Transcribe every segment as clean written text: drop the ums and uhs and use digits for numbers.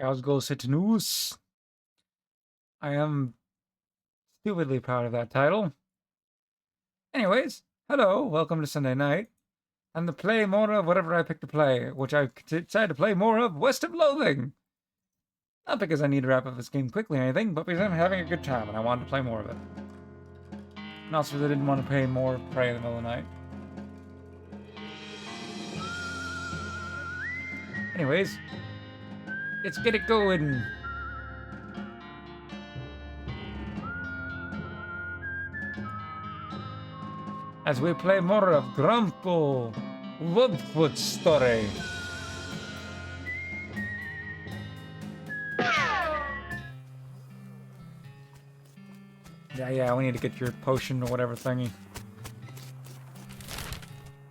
Ausgleich. I am stupidly proud of that title. Anyways, hello, welcome to Sunday night. And to play more of whatever I picked to play, which I decided to play more of West of Loathing. Not because I need to wrap up this game quickly or anything, but because I'm having a good time and I wanted to play more of it. And also because I didn't want to play more Prey in the middle of the night. Anyways, let's get it going. As we play more of Grumpo Woodfoot story. Yeah, we need to get your potion or whatever thingy.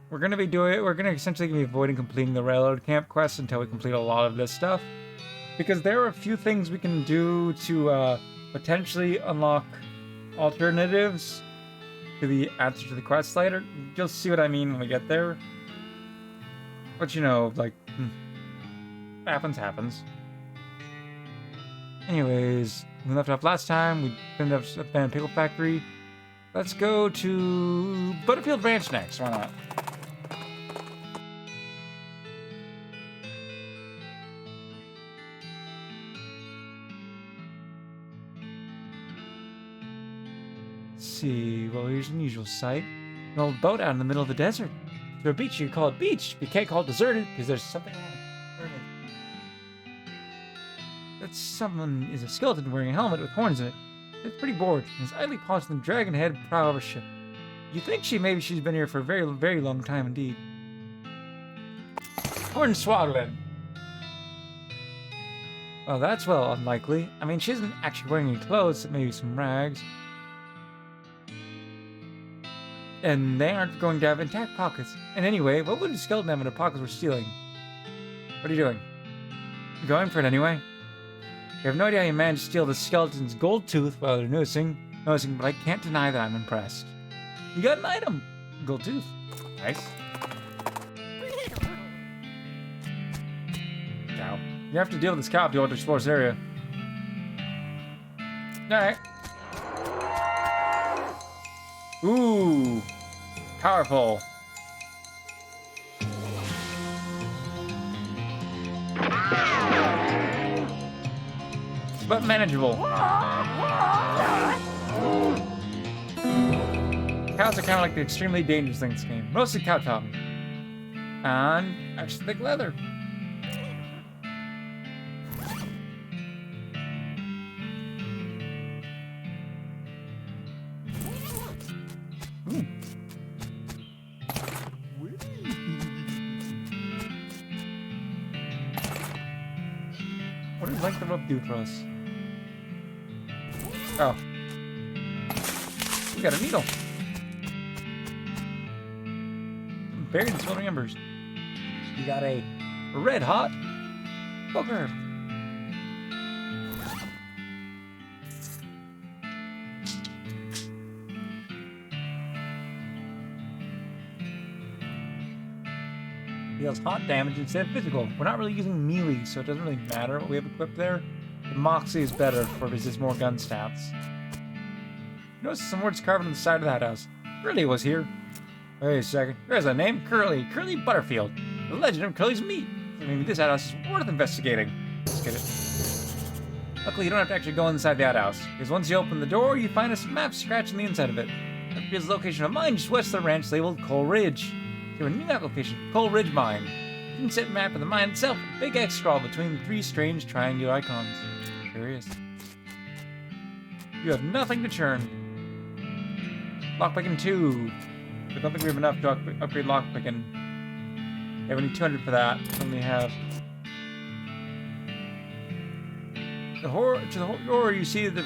We're gonna essentially be avoiding completing the railroad camp quest until we complete a lot of this stuff. Because there are a few things we can do to potentially unlock alternatives to the answer to the quest later. You'll see what I mean when we get there. But you know, like, happens. Anyways, we left off last time. We ended up at the Pickle Factory. Let's go to Butterfield Ranch next. Why not? Let's see. Well, here's an unusual sight. An old boat out in the middle of the desert. To a beach, you call it beach. But you can't call it deserted because there's something wrong. That someone is a skeleton wearing a helmet with horns in it. It's pretty bored, and is idly polishing the dragon head prow of a ship. You think she's been here for a very, very long time indeed. Hornswaggling. Well, that's unlikely. I mean, she isn't actually wearing any clothes, except maybe some rags. And they aren't going to have intact pockets. And anyway, what would a skeleton have in their pockets for stealing? What are you doing? You going for it anyway? You have no idea how you managed to steal the skeleton's gold tooth while they're noticing, but I can't deny that I'm impressed. You got an item! Gold tooth. Nice. Now, you have to deal with this cow if you want to explore this area. Alright. Ooh. Powerful. But manageable. Cows are kind of like the extremely dangerous thing in this game. Mostly cow tongue. And extra thick leather. Ooh. What does length of rope do for us? Oh. We got a needle. Buried in smoldering embers. We got a red hot booger. Deals hot damage instead of physical. We're not really using melee, so it doesn't really matter what we have equipped there. The Moxie is better for resist more gun stats. Notice some words carved on the side of that house. Curly was here. Wait a second. There's a name, Curly. Curly Butterfield. The legend of Curly's meat. Maybe this outhouse is worth investigating. Let's get it. Luckily, you don't have to actually go inside the outhouse, because once you open the door, you find a map scratched on the inside of it. That reveals the location of a mine just west of the ranch labeled Coal Ridge. To a new map location, Coal Ridge Mine. You can set map of the mine itself with a big X scrawled between three strange triangular icons. Curious. You have nothing to churn. Lockpicking 2. I don't think we have enough to upgrade lockpicking. Yeah, we need 200 for that. We only have... To the horror, you see that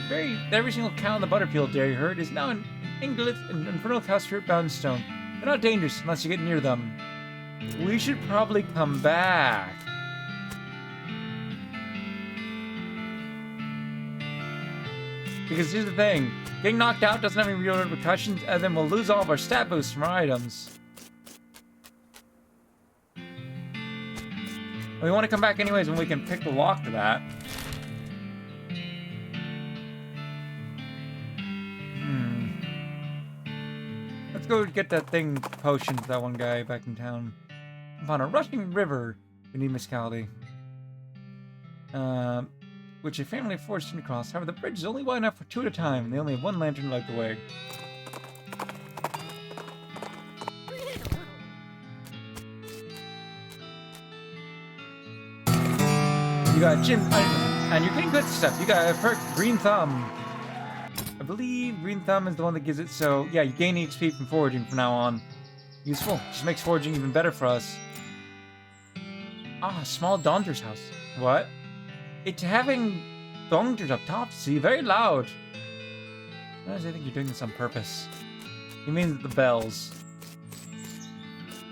every single cow in the Butterfield dairy herd is now an Ingolith and Infernal House Fruit bound stone. They're not dangerous unless you get near them. We should probably come back. Because here's the thing. Getting knocked out doesn't have any real repercussions, and then we'll lose all of our stat boosts from our items. We want to come back anyways when we can pick the lock to that. Let's go get that thing potion to that one guy back in town. Upon a rushing river beneath Muscality. Which a family forced to cross. However, the bridge is only wide enough for 2 at a time, and they only have 1 lantern to light the way. You got Jim, and you're getting good stuff. You got a perk, Green Thumb. I believe Green Thumb is the one that gives it, so yeah, you gain HP from foraging from now on. Useful. Just makes foraging even better for us. Ah, small Donder's house. What? It's having Dongers up top, see? Very loud. Sometimes I think you're doing this on purpose. You mean the bells.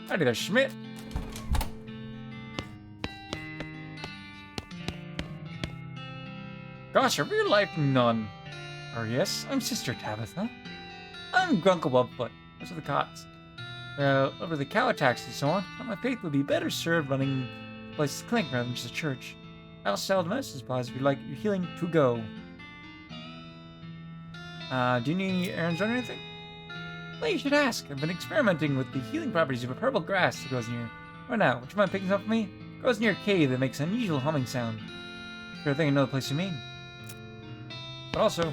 Howdy there, Schmidt. Gosh, a real life nun. Or yes, I'm Sister Tabitha. I'm Grunkle Bubfoot. Those are the cots. Over the cow attacks and so on, but my faith would be better served running places to clinic rather than just a church. I'll sell the medicine supplies if you'd like your healing to go. Do you need any errands or anything? Well, you should ask. I've been experimenting with the healing properties of a purple grass that grows near. Right now, would you mind picking some up for me? It grows near a cave that makes an unusual humming sound. Sure thing, I know the place you mean. But also...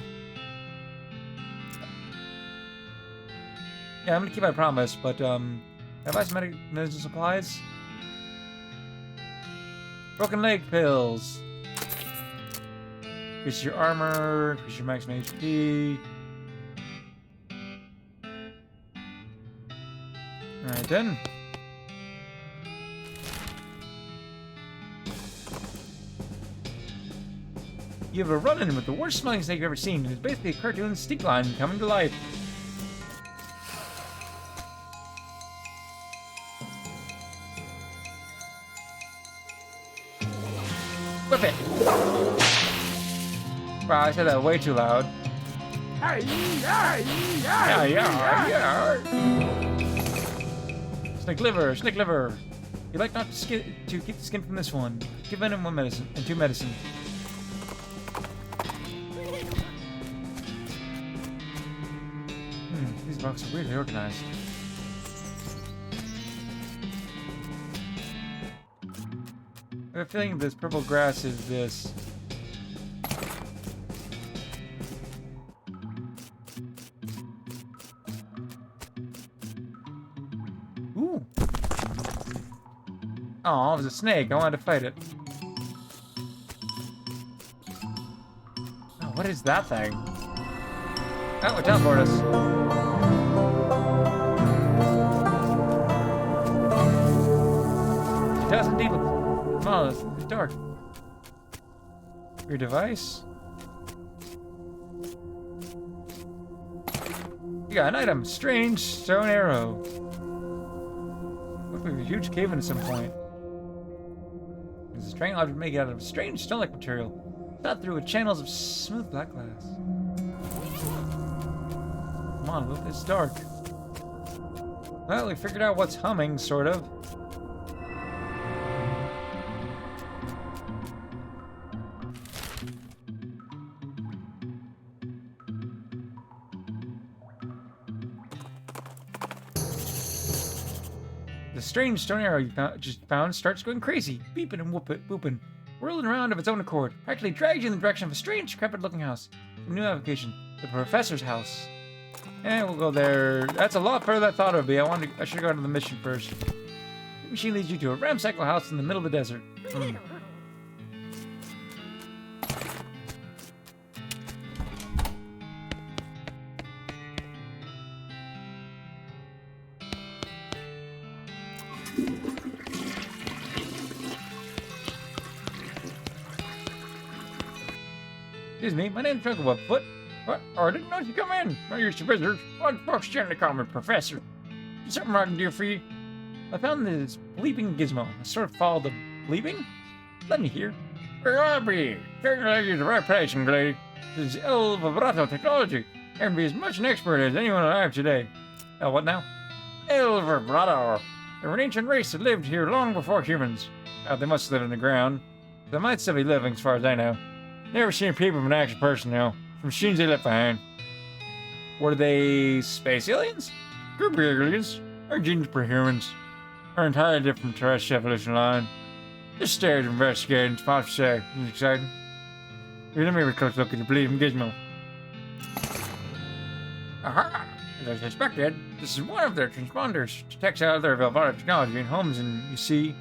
yeah, I'm gonna keep my promise, but, have I buy some medicine supplies? Broken leg pills. Increase your armor, increase your maximum HP. Alright then. You have a run-in with the worst smelling snake you've ever seen. It's basically a cartoon stick line coming to life. Whip it! Wow, I said that way too loud. Snake liver, snake liver. You like not to keep the skin from this one. Give him 1 medicine and 2 medicine. These boxes are weirdly organized. I have a feeling this purple grass is this. Ooh. Oh, it was a snake. I wanted to fight it. Oh, what is that thing? Oh, it teleported us. 2,000 people. Oh, it's dark. Your device? You got an item. Strange stone arrow. Looks like a huge cave in at some point. There's a strange object made out of strange stone-like material. Shot through with channels of smooth black glass. Come on, look, it's dark. Well, we figured out what's humming, sort of. The strange stone arrow you just found starts going crazy, beeping and whooping, whirling around of its own accord, practically drags you in the direction of a strange, decrepit-looking house. A new application, the professor's house. And we'll go there. That's a lot further than I thought it would be. I should go to the mission first. The machine leads you to a ramshackle house in the middle of the desert. Excuse me, my name's Bubfoot. What? Oh, I didn't know you come in. Not used to visitors. What folks generally call me Professor? Is something I can do for you? I found this bleeping gizmo. I sort of followed the bleeping. Let me hear. Where are we? Technology is the right place, young lady. This is El Vibrato technology. I can be as much an expert as anyone alive today. What now? El Vibrato. They're an ancient race that lived here long before humans. They must live in the ground. They might still be living, as far as I know. Never seen people from an actual person, though. From machines they left behind. Were they space aliens? Group of aliens? Or genes per humans? Or entirely different terrestrial evolution line? Just stared and investigated and spot to say. It's exciting. Here, let me have a close look at the bleeding gizmo. Aha! As I suspected, this is one of their transponders. Detects out their Velvara technology in homes, and you see,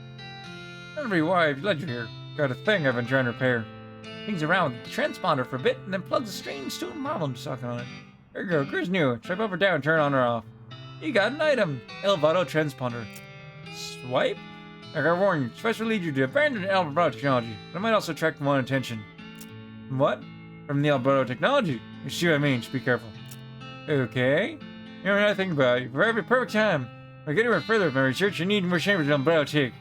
every why I've led you here. Got a thing I've been trying to repair. Things around with the transponder for a bit, and then plugs a strange stone problem stuck on it. There you go, Grizz new. Swipe up or down, turn on or off. You got an item. Elvato transponder. Swipe? I gotta warn you, special lead you to abandon Elvato technology, but it might also attract more attention. What? From the Elvato technology? You see what I mean, just be careful. Okay. You know nothing about it. For every perfect time. If I get even further with my research, you need more chambers of Elvato tech.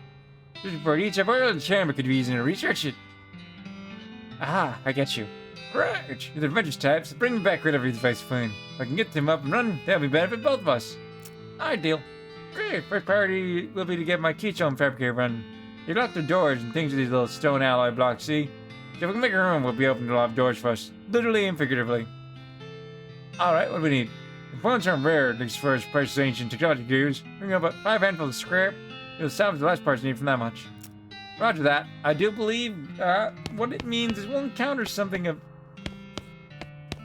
Just for each of our chamber could be easy to research it. Aha, I get you. Right. You're the adventurous types. Bring back whatever device you find. If I can get them up and running, that'll be benefit both of us. Ideal. Great. First priority will be to get my keystone fabricator running. They lock the doors and things with these little stone alloy blocks, see? So if we can make a room, we'll be open to a lot of doors for us. Literally and figuratively. Alright, what do we need? Components are rare, at least for as precious ancient technology goes. Bring up about 5 handfuls of scrap. It'll salvage the last parts needed from that much. Roger that. I do believe what it means is we'll encounter something of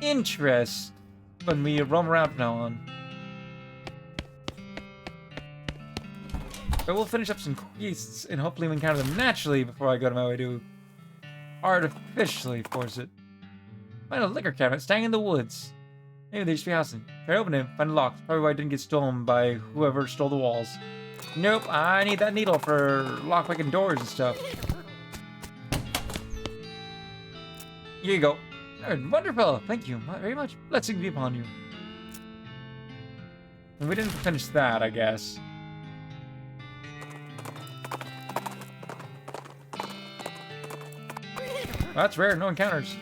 interest when we roam around from now on. But we'll finish up some quests and hopefully we encounter them naturally before I go to my way to artificially force it. Find a liquor cabinet staying in the woods. Maybe they just be housing. Try to open it, find it locked. Probably why it didn't get stolen by whoever stole the walls. Nope, I need that needle for lockpicking doors and stuff. Here you go. Wonderful, thank you very much. Blessing be upon you. And we didn't finish that, I guess. That's rare, no encounters.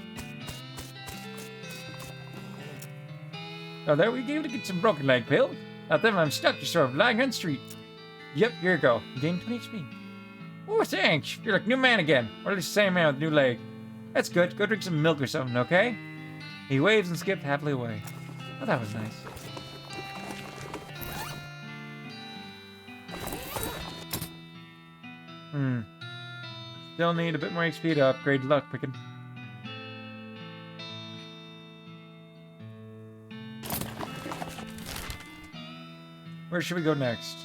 Oh, there we go to get some broken leg pills. Not them, I'm stuck just sort of lying on the street. Yep, here you go. You gained 20 HP. Oh, thanks. You're like new man again. Or at least the same man with a new leg. That's good. Go drink some milk or something, okay? He waves and skipped happily away. Oh, that was nice. Still need a bit more XP to upgrade luck picking. Where should we go next?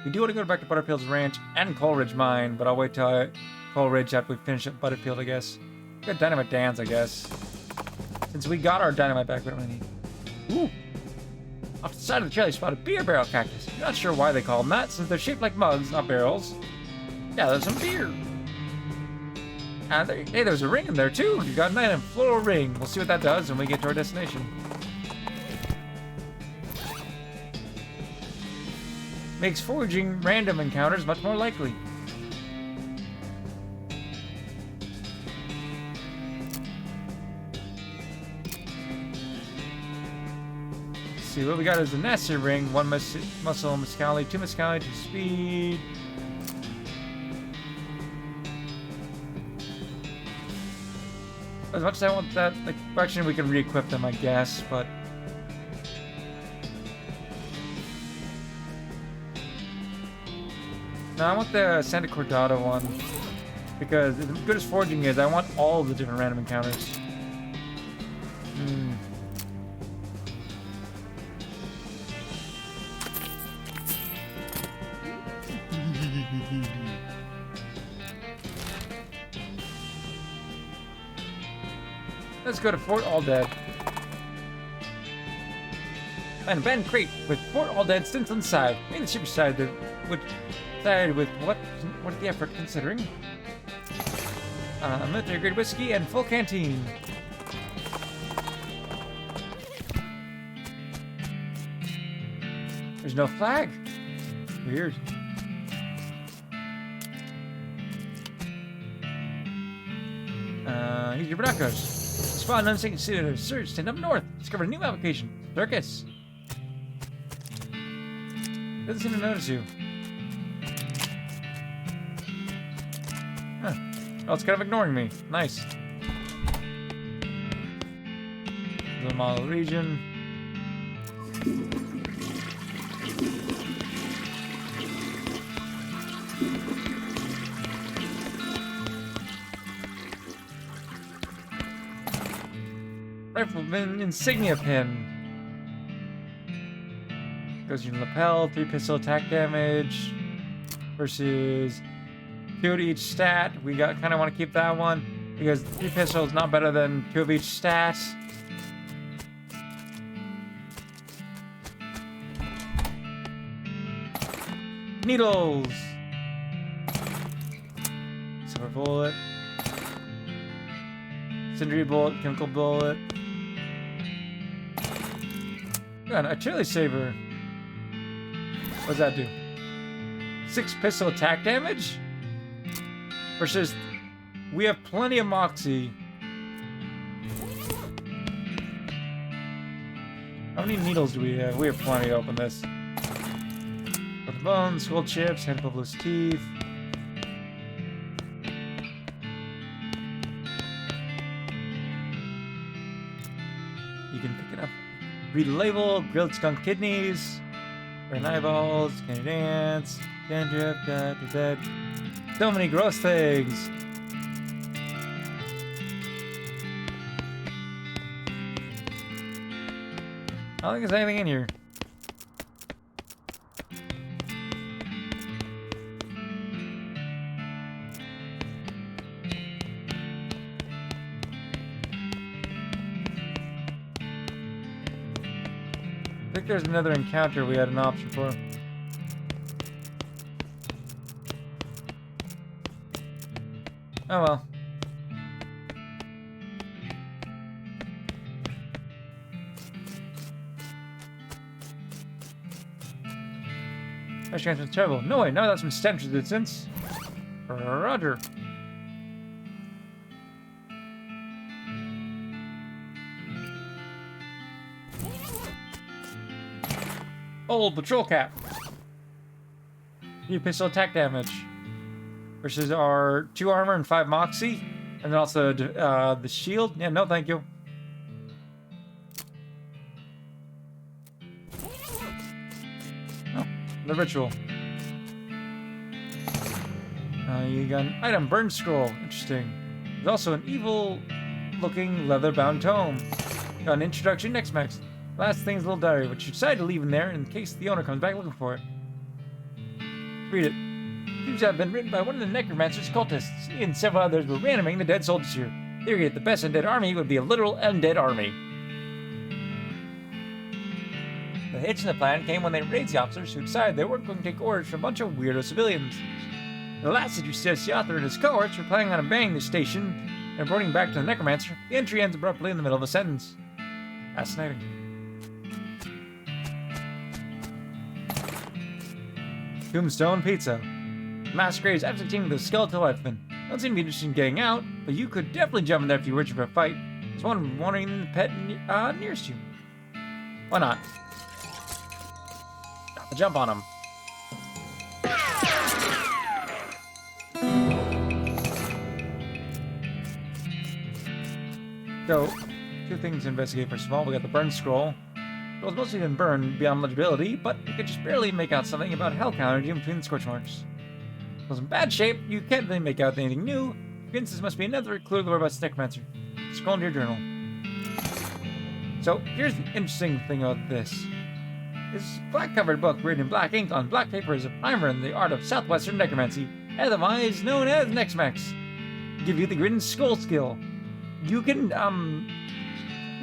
We do want to go back to Butterfield's Ranch and Coleridge Mine, but I'll wait till Coleridge after we finish up Butterfield, I guess. We got Dynamite Dan's, I guess. Since we got our Dynamite back, we don't really need. Ooh! Off the side of the trail, you spot a beer barrel cactus. You're not sure why they call them that, since they're shaped like mugs, not barrels. Yeah, there's some beer. And hey, there's a ring in there, too. You got an item, floral ring. We'll see what that does when we get to our destination. Makes foraging random encounters much more likely. Let's see, what we got is a necessary ring, 1 muscle muscali, 2 muscali, 2 speed. As much as I want that, like, actually we can re-equip them, I guess, but no, I want the Santa Cordata one. Because as good as foraging is, I want all of the different random encounters. Let's go to Fort Alldead. An abandoned crate with Fort Alldead stints on the side. Maybe the ship decided with what the effort considering? Military grade whiskey and full canteen. There's no flag. Weird. Use your binoculars. Spot an unseen search stand up north. Discover a new application. Circus. Doesn't seem to notice you. Oh, it's kind of ignoring me. Nice. The model region. Rifleman insignia pin. Goes in lapel, 3 pistol attack damage versus 2 to each stat. We kind of want to keep that one because 3 pistol is not better than 2 of each stat. Needles. Silver bullet. Incendiary bullet, chemical bullet. Got a chili saber. What does that do? 6 pistol attack damage? Versus, we have plenty of moxie. How many needles do we have? We have plenty to open this. With bones, skull chips, handful of loose teeth. You can pick it up. Read the label, grilled skunk kidneys, burn eyeballs, candy dance, dandruff, dead. So many gross things. I don't think there's anything in here. I think there's another encounter we had an option for. Oh well. That chance was terrible. No way, now that's some stench resistance. Roger. Old patrol cap. New pistol attack damage. Versus our 2 armor and 5 moxie. And then also the shield. Yeah, no thank you. Oh, the ritual. You got an item, burn scroll. Interesting. There's also an evil-looking leather-bound tome. Got an introduction next max. Last thing's a little diary, but you decided to leave in there in case the owner comes back looking for it. Read it. Seems to have been written by one of the Necromancer's cultists. He and several others were reanimating the dead soldiers here. They figured the best undead army would be a literal undead army. The hitch in the plan came when they raised the officers who decided they weren't going to take orders from a bunch of weirdo civilians. The last that you says the author and his cohorts were planning on abandoning the station and reporting back to the Necromancer. The entry ends abruptly in the middle of a sentence. Fascinating. Tombstone Pizza. Masquerade is absolutely teeming with skeletal lifemen. Don't seem to be interested in getting out, but you could definitely jump in there if you were for a fight. There's one wandering the pet nearest you. Why not? I'll jump on him. So, 2 things to investigate. First of all, we got the burn scroll. It was mostly been burned beyond legibility, but you could just barely make out something about hell energy in between the scorch marks. It was in bad shape. You can't really make out anything new. This must be another clue about the Necromancer. Scroll into your journal. So, here's the interesting thing about this. This black-covered book written in black ink on black paper is a primer in the art of southwestern necromancy, otherwise known as Nexmax. Give you the grin skull skill. You can,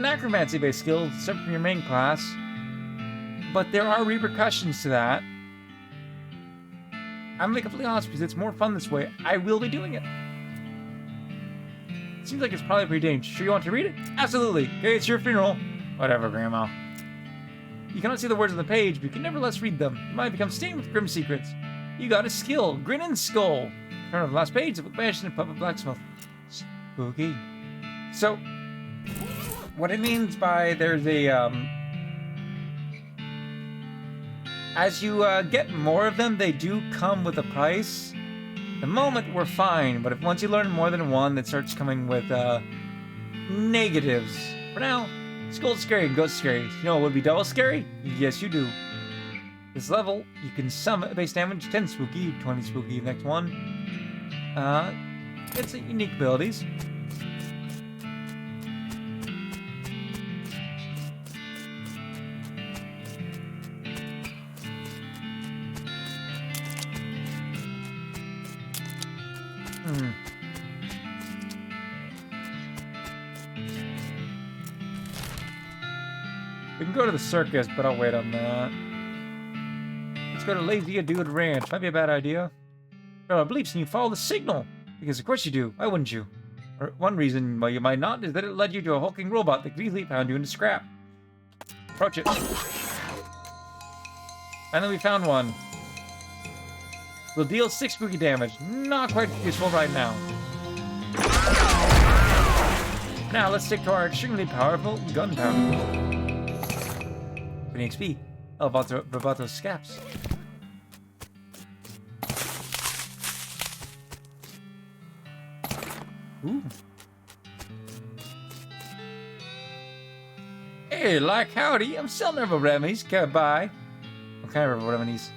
necromancy-based skills, except from your main class, but there are repercussions to that. I'm gonna be completely honest because it's more fun this way. I will be doing it. Seems like it's probably pretty dangerous. Sure you want to read it? Absolutely. Okay, it's your funeral. Whatever, Grandma. You cannot see the words on the page, but you can nevertheless read them. You might become stained with grim secrets. You got a skill. Grin and skull. Turn over the last page, the book vanished in a puff of blacksmith. Spooky. So, what it means by there's a, as you get more of them, they do come with a price. The moment, we're fine, but if once you learn more than one, that starts coming with, negatives. For now, Skull's scary and Ghost scary. You know what would be double scary? Yes, you do. This level, you can summon base damage 10 spooky, 20 spooky, next one. It's unique abilities. We can go to the circus, but I'll wait on that. Let's go to Lazy Dude Ranch. Might be a bad idea. There are beliefs and you follow the signal. Because of course you do. Why wouldn't you? Or one reason why you might not is that it led you to a hulking robot that could easily pound you into scrap. Approach it. Finally we found one. Will deal 6 spooky damage. Not quite useful right now. Now let's stick to our extremely powerful gunpowder. 20 XP. Roboto scaps. Ooh. Hey, like howdy, I'm selling herbal remedies. Can buy. What kind of herbal remedies?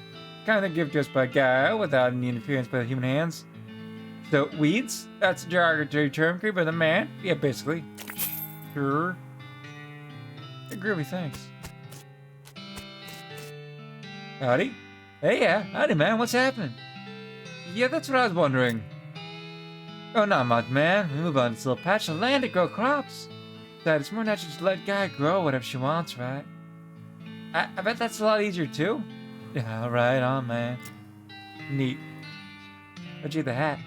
Kind of given to us by a guy without any interference by the human hands. So, weeds? That's a derogatory term created by the man? Yeah, basically. Sure. Hey, groovy, thanks. Howdy. Hey, yeah. Howdy, man. What's happening? Yeah, that's what I was wondering. Oh, not much, man. We move on to this little patch of land to grow crops. That it's more natural to let Guy grow whatever she wants, right? I bet that's a lot easier, too. Yeah, right on, man. Neat. What'd you get the hat?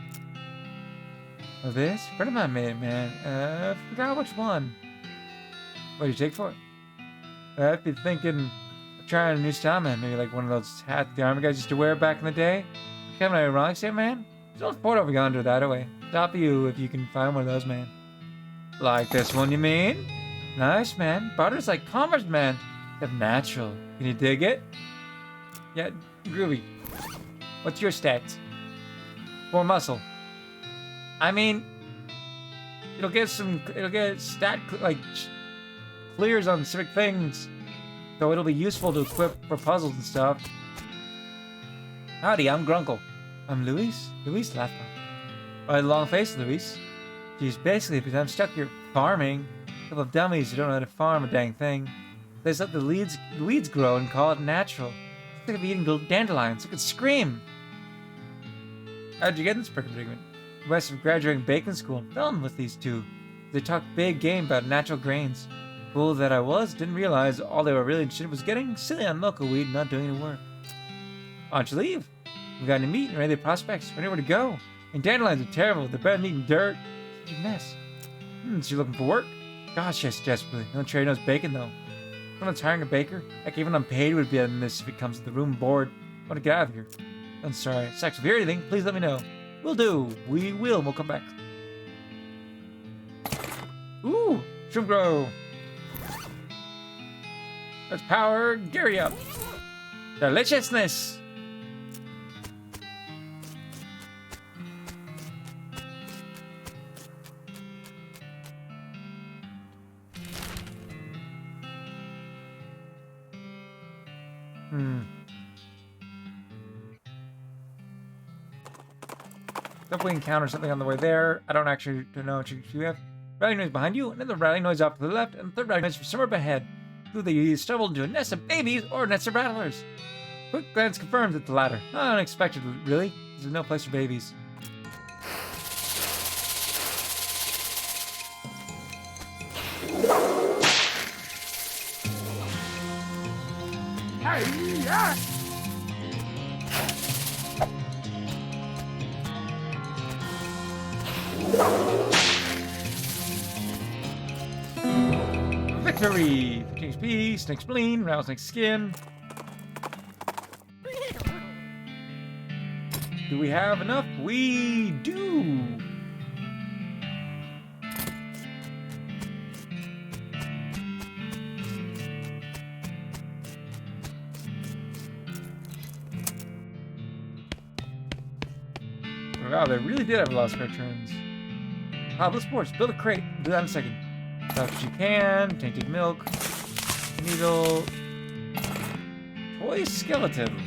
Oh, this? A friend of mine made it, man. Forgot which one. What did you take for it? I'd be thinking of trying a new style, man. Maybe like one of those hats the army guys used to wear back in the day. Kind of ironic, say, man. There's a fort over yonder that way. Top of you if you can find one of those, man. Like this one, you mean? Nice, man. Barter's like commerce, man. Except natural. Can you dig it? Yeah, groovy. What's your stats? 4 muscle. I mean, it'll get stat clears on specific things, so it'll be useful to equip for puzzles and stuff. Howdy, I'm Grunkle. I'm Luis. Luis laughed. Why the long face, Luis? Geez, basically, because I'm stuck here farming. A couple of dummies who don't know how to farm a dang thing. They just let the weeds grow and call it natural. It's like eating dandelions. I could scream. How'd you get in this predicament? West of graduating bacon school and fell in with these two. They talked big game about natural grains. Fool that I was, didn't realize all they were really interested in was getting silly on local weed and not doing any work. Why don't you leave? We got any meat and ready prospects. We know where to go. And dandelions are terrible. They're better than eating dirt. Such a mess. So you're looking for work? Gosh, yes, desperately. No trade knows bacon, though. Someone's hiring a baker? Heck, even unpaid would be on this if it comes to the room board. I want to get out of here. I'm sorry. Sex, if you hear anything, please let me know. Will do. We will. We'll come back. Ooh, shroom grow. Let's power Gary up. Deliciousness. If we encounter something on the way there, I don't actually know what you have. Rattling noise behind you, another rattling noise off to the left, and a third rattling noise from somewhere up ahead. Either they stumbled into a nest of babies or a nest of rattlers. Quick glance confirms that the latter. Not unexpected, really. There's no place for babies. Victory! 15 HP, snake spleen, rattlesnake skin. Do we have enough? We do! Wow, they really did have a lot of spare turns. Ah, let's sports. Build a crate. Do that in a second. Stuff as you can. Tainted milk. Needle. Toy skeletons.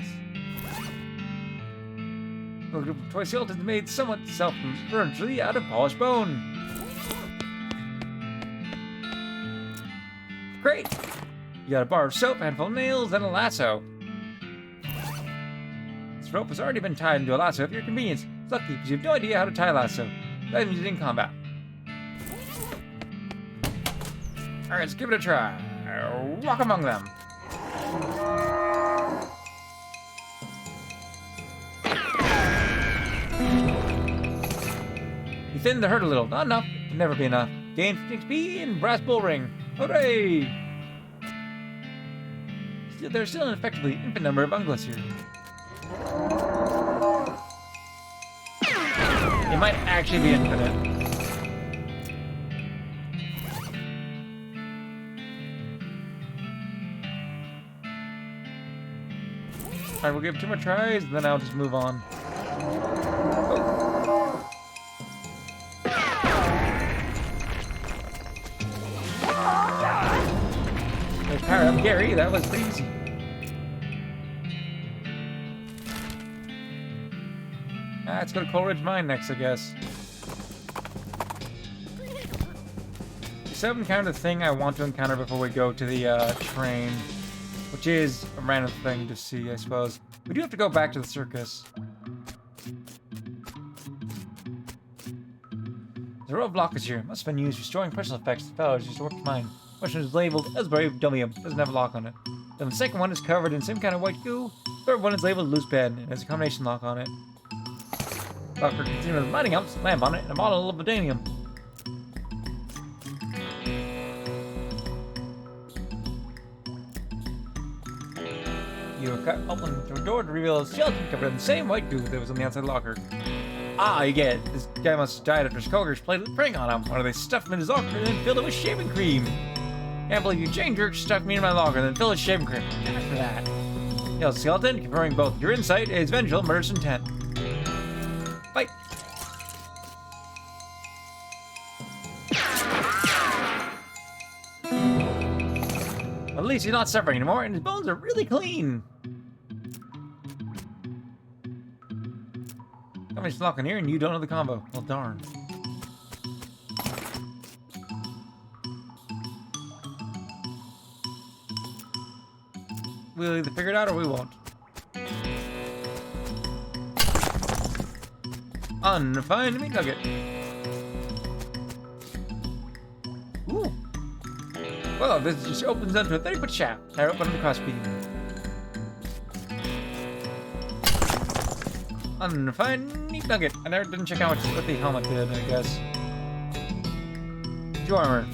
A group of toy skeletons made somewhat self-referentially out of polished bone. Great! You got a bar of soap, a handful of nails, and a lasso. This rope has already been tied into a lasso for your convenience. It's lucky because you have no idea how to tie a lasso. That means in combat. Alright, let's give it a try. Walk among them. You thinned the herd a little. Not enough. Can never be enough. Gain 15 XP and brass bull ring. Hooray! There's still an effectively infinite number of unglass here. It might actually be infinite. Alright, we'll give 2 more tries, and then I'll just move on. Power up Gary, that was pretty easy. Let's go to Coleridge Mine next, I guess. So I've encountered the thing I want to encounter before we go to the train, which is a random thing to see, I suppose. We do have to go back to the circus. The row of blockers here must have been used restoring personal effects to fellows who worked mine. First one is labeled Elsbury Dumium, doesn't have a lock on it. Then the second one is covered in some kind of white goo. The third one is labeled Loose Bed and has a combination lock on it. Locker contains lighting up, lamp on it, and a bottle of Vodanium. You open the door to reveal a skeleton covered in the same white goo that was on the outside locker. Ah, you get it. This guy must have died after his coworkers played with preying on him. Or they stuffed him in his locker and then filled it with shaving cream. Can't believe you chain jerk stuck me in my locker and then filled it with shaving cream. After that. Yellow skeleton, confirming both your insight and his vengeful murderous intent. Fight. Well, at least he's not suffering anymore and his bones are really clean. Somebody's locking here and you don't know the combo. Well, darn. We'll either figure it out or we won't. Unfind meat nugget. Ooh. Well, this just opens onto a 30-foot shaft. Higher up under the crossbeam. Unfind meat nugget. I never didn't check out what the helmet did, I guess. 2 armor.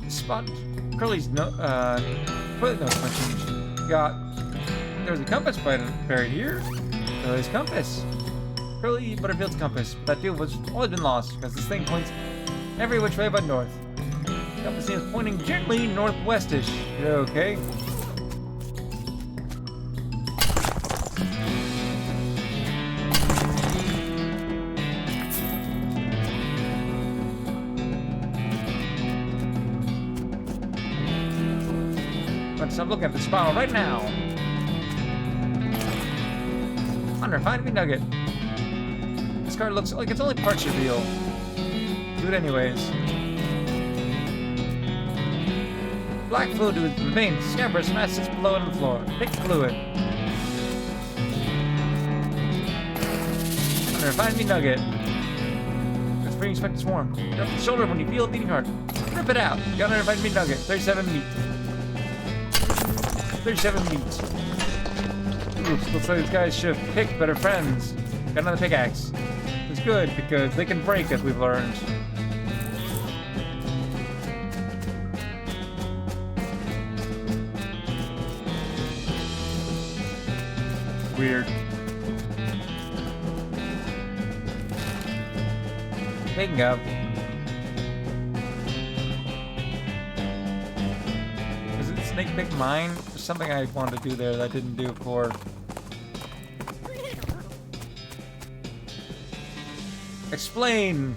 Spot Curly's toilet nose punching. Got there's a compass buried here. Curly's compass. Curly Butterfield's compass. But that deal was always been lost because this thing points every which way but north. The compass is pointing gently northwestish. You okay? I'm looking at the spiral right now. Unrefined meat nugget. This card looks like it's only partially real. Do it anyways. Black fluid with the vein scabrous mass sits below on the floor. Pick fluid. Unrefined meat nugget. That's where you expect to swarm. Drop the shoulder when you feel a beating heart. Rip it out. You got unrefined meat nugget. 37 meat. 37 meat. Oops, looks like these guys should have picked better friends. Got another pickaxe. It's good because they can break, as we've learned. Weird. Speaking of, is it Snake Pick Mine? There's something I wanted to do there that I didn't do before. Explain.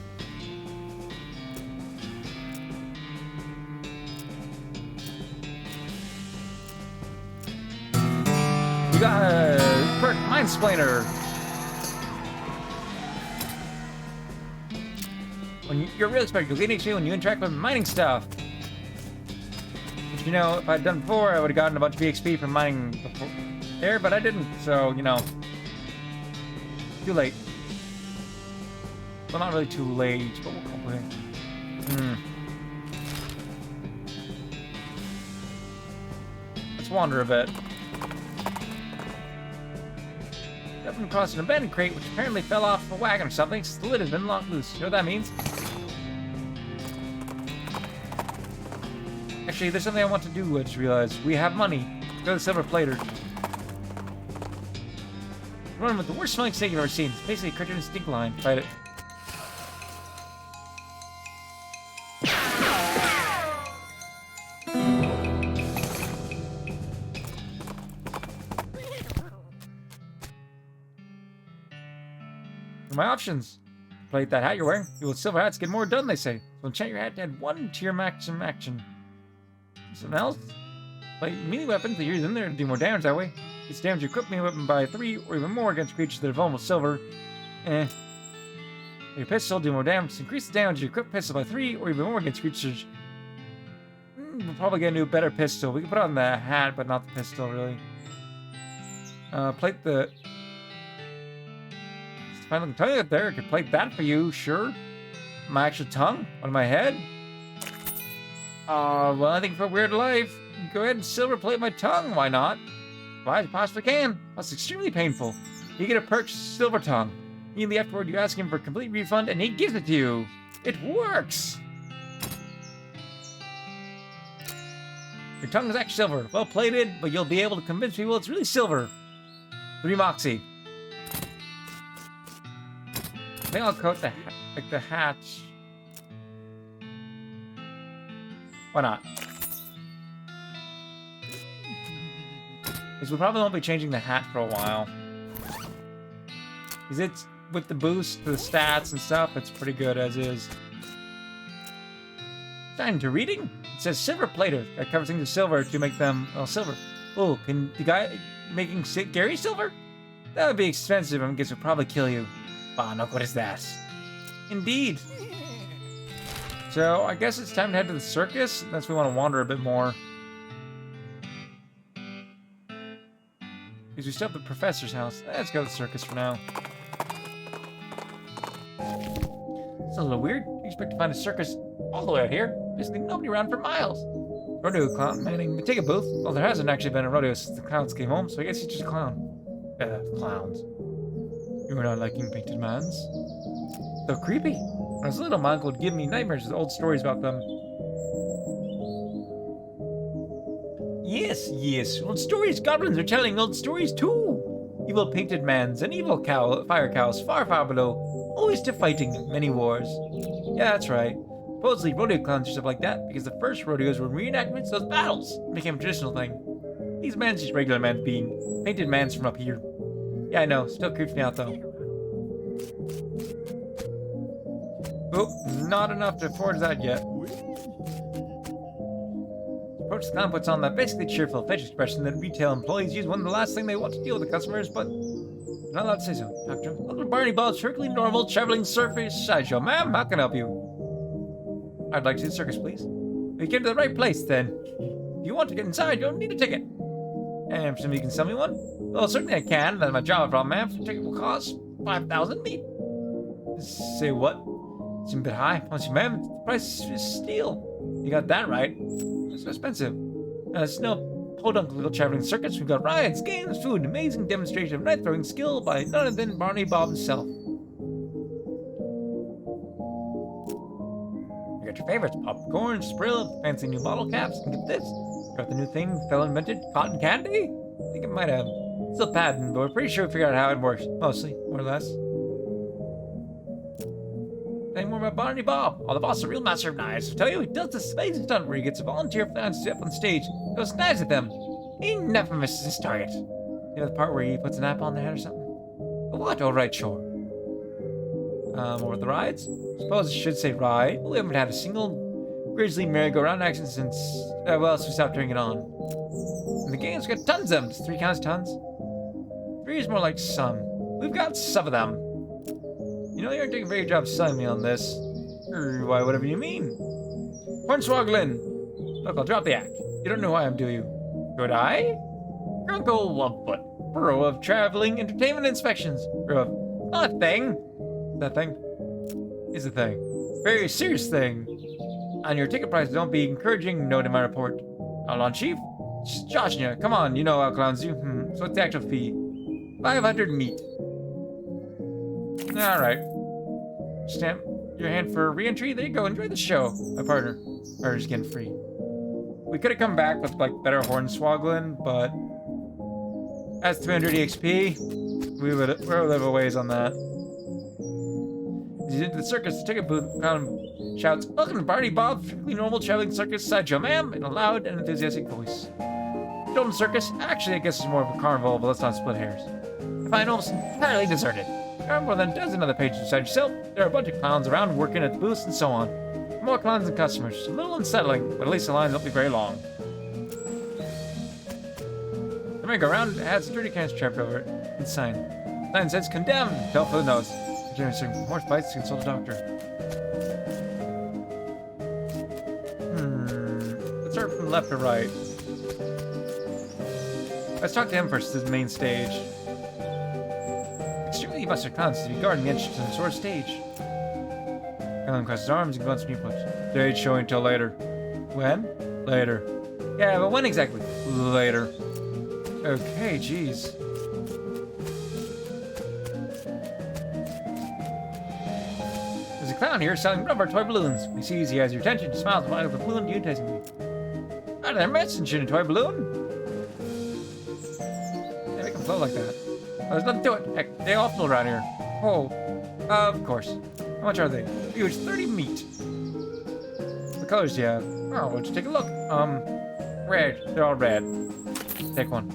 You got a perk Mindsplainer. When you're real expert, you'll gain HP when you interact with mining stuff. Which, you know, if I'd done before, I would have gotten a bunch of XP from mining before there, but I didn't, so, you know. Too late. Well, not really too late, but we'll call it. Let's wander a bit. Happened across an abandoned crate, which apparently fell off a wagon or something, since the lid has been locked loose. You know what that means? Actually, there's something I want to do, I just realized. We have money. Go to the Silver Plater. Run with the worst smelling snake you've ever seen. It's basically a cartoon stink line. Fight it. My options. Plate that hat you're wearing. You with silver hats get more done, they say. So enchant your hat to add 1 to your maximum action. Something else? Play melee weapons, the years in there to do more damage that way. It's damage your equip melee weapon by 3 or even more against creatures that are vulnerable to silver. Your pistol do more damage. Increase the damage of your equipped pistol by 3 or even more against creatures. We'll probably get a new better pistol. We can put on the hat, but not the pistol, really. Plate the... Fine looking tongue out there. I could plate that for you, sure. My actual tongue on my head. Well, I think for a weird life, go ahead and silver plate my tongue. Why not? Why, I possibly can. That's extremely painful. You get a perk silver tongue. Immediately afterward, you ask him for a complete refund, and he gives it to you. It works. Your tongue is actually silver, well plated, but you'll be able to convince people it's really silver. 3 Moxie. I think I'll coat the hatch. Why not? Because we probably won't be changing the hat for a while. Because it's, with the boost to the stats and stuff, it's pretty good as is. Time to reading? It says silver plater. That covers things with silver to make them, well, silver. Oh, can the guy making Gary silver? That would be expensive and I guess it would probably kill you. Bannock, what is that? Indeed. So, I guess it's time to head to the circus. Unless we want to wander a bit more. Because we still have the professor's house. Let's go to the circus for now. It's a little weird. You expect to find a circus all the way out here. Basically nobody around for miles. Rodeo clown manning the ticket booth. Well, there hasn't actually been a rodeo since the clowns came home, so I guess he's just a clown. Clowns. You were not liking painted mans? So creepy. When I was little, my uncle would give me nightmares with old stories about them. Yes, yes. Old stories. Goblins are telling old stories too. Evil painted mans and evil fire cows far, far below. Always to fighting many wars. Yeah, that's right. Supposedly rodeo clowns or stuff like that, because the first rodeos were reenactments of those battles. It became a traditional thing. These mans just regular mans being painted mans from up here. Yeah, I know. Still creeps me out, though. Oh, not enough to afford that yet. Approach the clown puts on that basically cheerful face expression that retail employees use when the last thing they want to deal with the customers, but you're not allowed to say so. Talk to him. Welcome to Barney Bob's perfectly normal traveling circus sideshow. Ma'am, how can I help you? I'd like to see the circus, please. You came to the right place, then. If you want to get inside, you don't need a ticket. And presume you can sell me one? Well, certainly I can. That's my job, problem, ma'am. The ticket will cost 5,000 meat. Say what? Seems a bit high. Honestly, ma'am, the price is steal. You got that right. It's so expensive. It's no podunk little traveling circus. We've got rides, games, food, amazing demonstration of knife throwing skill by none other than Barney Bob himself. You got your favorites: popcorn, Sprill, fancy new bottle caps, and get this. Got the new thing the fellow invented, cotton candy? I think it might have. It's still patent, but we're pretty sure we figured out how it works. Mostly, more or less. Tell you more about Barney Bob. Oh, the boss is a real master of knives. I tell you, he does this amazing stunt where he gets a volunteer fan to step on stage, goes knives at them. He never misses his target. You know the part where he puts an apple on their head or something? What? All right, sure. Over the rides? Suppose I should say ride. We haven't had a single grizzly merry-go-round action since, well, since we stopped turning it on. And the game's got tons of them. Does 3 count as tons? 3 is more like some. We've got some of them. You know, you aren't doing a very good job selling me on this. Why, whatever you mean. Hornswogglin! Look, I'll drop the act. You don't know who I am, do you? Could I? Grunkle Lumpfoot, Bureau of Traveling Entertainment Inspections. Bureau of... a thing. That thing? Is a thing. Very serious thing. On your ticket price, don't be encouraging, note in my report. Outlaw Chief? Joshua, come on, you know how clowns do. So what's the actual fee? 500 meat. Alright. Stamp your hand for re-entry. There you go. Enjoy the show. My partner. Or just getting free. We could have come back with, like, better Hornswogglin, but... That's 300 EXP. We're a little ways on that. As he's into the circus, the ticket booth shouts, "Welcome to Barney Bob, perfectly normal traveling circus sideshow, ma'am," in a loud and enthusiastic voice. Golden Circus? Actually, I guess it's more of a carnival, but let's not split hairs. I find almost entirely deserted. There are more than a dozen other patrons besides yourself. There are a bunch of clowns around working at the booths and so on. More clowns than customers. A little unsettling, but at least the lines won't be very long. The merry-go-round has security cans trapped over it. It's sign. Sign says condemned. Fell for the nose. Experiencing horse bites to consult a doctor. Let's start from left to right. Let's talk to him first. This is the main stage. Extremely buster clowns to be guarding the entrance to the sort of stage. Clown crosses his arms and grunts new punch. Stage showing till later. When? Later. Yeah, but when exactly? Later. Okay, jeez. There's a clown here selling rubber toy balloons. When he sees he has your attention, he smiles and waggles the balloon to you enticingly. Out of there, messenger in a toy balloon. They make them flow like that. Oh, there's nothing to it. Heck, they all flow around here. Oh, of course. How much are they? Huge, 30 meat. What colors do you have? Oh, why don't you take a look? Red. They're all red. Take one.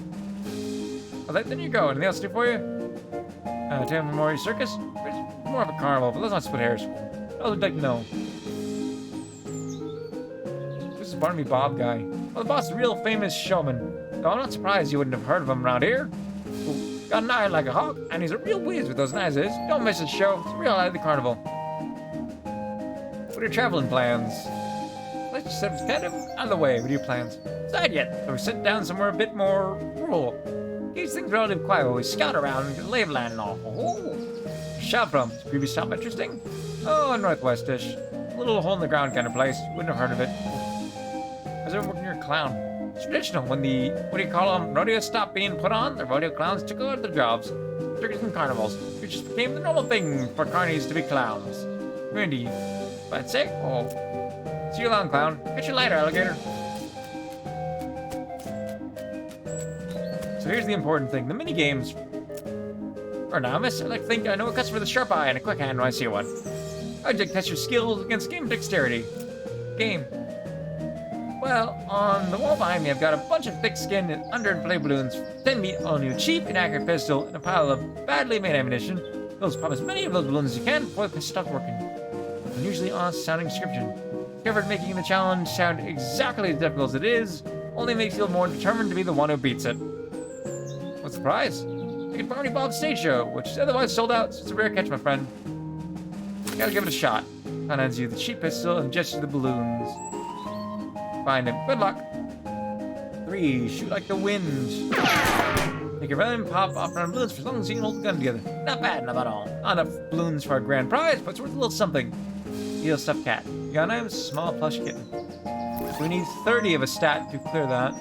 Oh, there you go. Anything else to do for you? Town Memorial Circus? It's more of a carnival, but let's not split hairs. I would like to know. This is Barnaby Bob guy. Well, the boss is a real famous showman. Though I'm not surprised you wouldn't have heard of him around here. Ooh, got an eye like a hawk, and he's a real whiz with those knives. Don't miss his show. It's a real eye of the carnival. What are your traveling plans? Let's just have kind of out of the way. What are your plans? Decide yet. So we sit down somewhere a bit more rural. Keeps things relatively quiet while we scout around and get the lay of land and all. Oh, shop from. Is previous stop interesting? Oh, northwest-ish. A little hole in the ground kind of place. Wouldn't have heard of it. How's everyone working your clown? It's traditional. When the, what do you call them, rodeos stopped being put on, the rodeo clowns took over their jobs. Circus and carnivals. It just became the normal thing for carnies to be clowns. Randy, but sick? Oh. See you along, clown. Catch you later, alligator. So here's the important thing. The mini-games are novice. I like to think I know a customer with a sharp eye and a quick hand when I see one. I'd like to test your skills against game dexterity. Game. Well, on the wall behind me, I've got a bunch of thick-skinned and underinflated balloons, 10 meat, all new, cheap and accurate pistol, and a pile of badly made ammunition. Those pop as many of those balloons as you can before the pistol stops working. An unusually honest-sounding description. Discovered making the challenge sound exactly as difficult as it is, only makes you feel more determined to be the one who beats it. What's the prize? Ticket Barney Bob's stage show, which is otherwise sold out, so it's a rare catch, my friend. You gotta give it a shot. Clown hands you the cheap pistol and gestures the balloons. Find him. Good luck. 3. Shoot like the wind. Make your run and pop off around balloons for as long as you can hold the gun together. Not bad, not at all. Not enough balloons for a grand prize, but it's worth a little something. Heal stuffed cat. You got a small plush kitten. So we need 30 of a stat to clear that.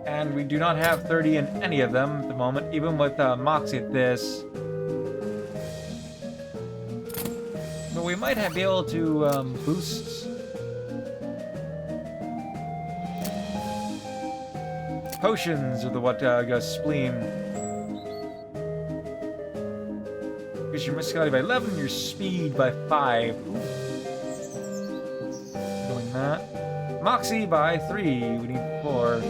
And we do not have 30 in any of them at the moment, even with Moxie at this. But we might be able to boost potions of the what goes spleen. Increase your muscularity by 11, your speed by 5. Ooh. Doing that. Moxie by 3. We need 4.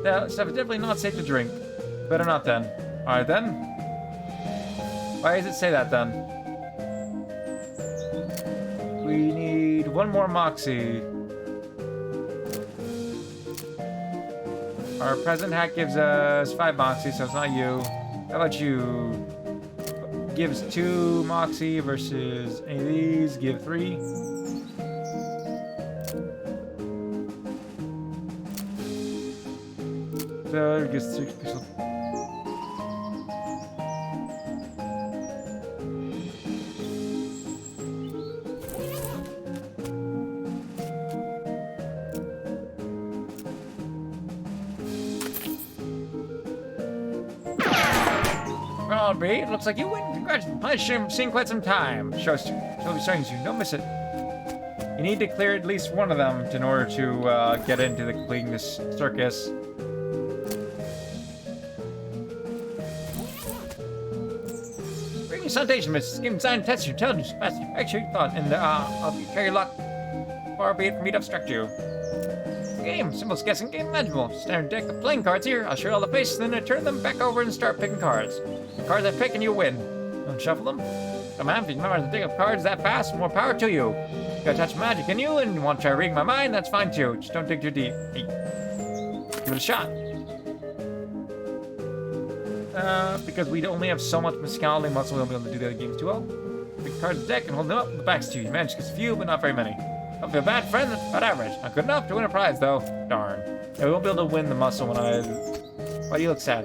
That stuff is definitely not safe to drink. Better not then. Alright then. Why does it say that then? We need one more Moxie. Our present hack gives us 5 Moxie, so it's not you. How about you? Gives 2 Moxie versus any of these. Give 3. So it gives 6 pixels. Alright, it looks like you win. Congratulations. I've seen quite some time. Show's be starting soon. Don't miss it. You need to clear at least one of them in order to get into the completing this circus. Bring salutation, Miss. Game design test your intelligence faster. Actually, your thought, and I'll carry your luck. Far be it for me to obstruct you. Game, simple guessing game, manageable. Standard deck of playing cards here. I'll show you all the faces, then I turn them back over and start picking cards. The cards I pick and you win. Don't shuffle them. Come on, if you remember to pick up cards that fast, more power to you. You got a touch of magic in you, and you want to try reading my mind, that's fine too. Just don't dig too deep. Hey. Give it a shot. Because we only have so much musicality muscle, we won't be able to do the other games too well. Pick cards in the deck and hold them up with the backs to you. You manage to get a few, but not very many. Don't feel bad, friend. That's about average. Not good enough to win a prize, though. Darn. Yeah, we won't be able to win the muscle when I... Why do you look sad?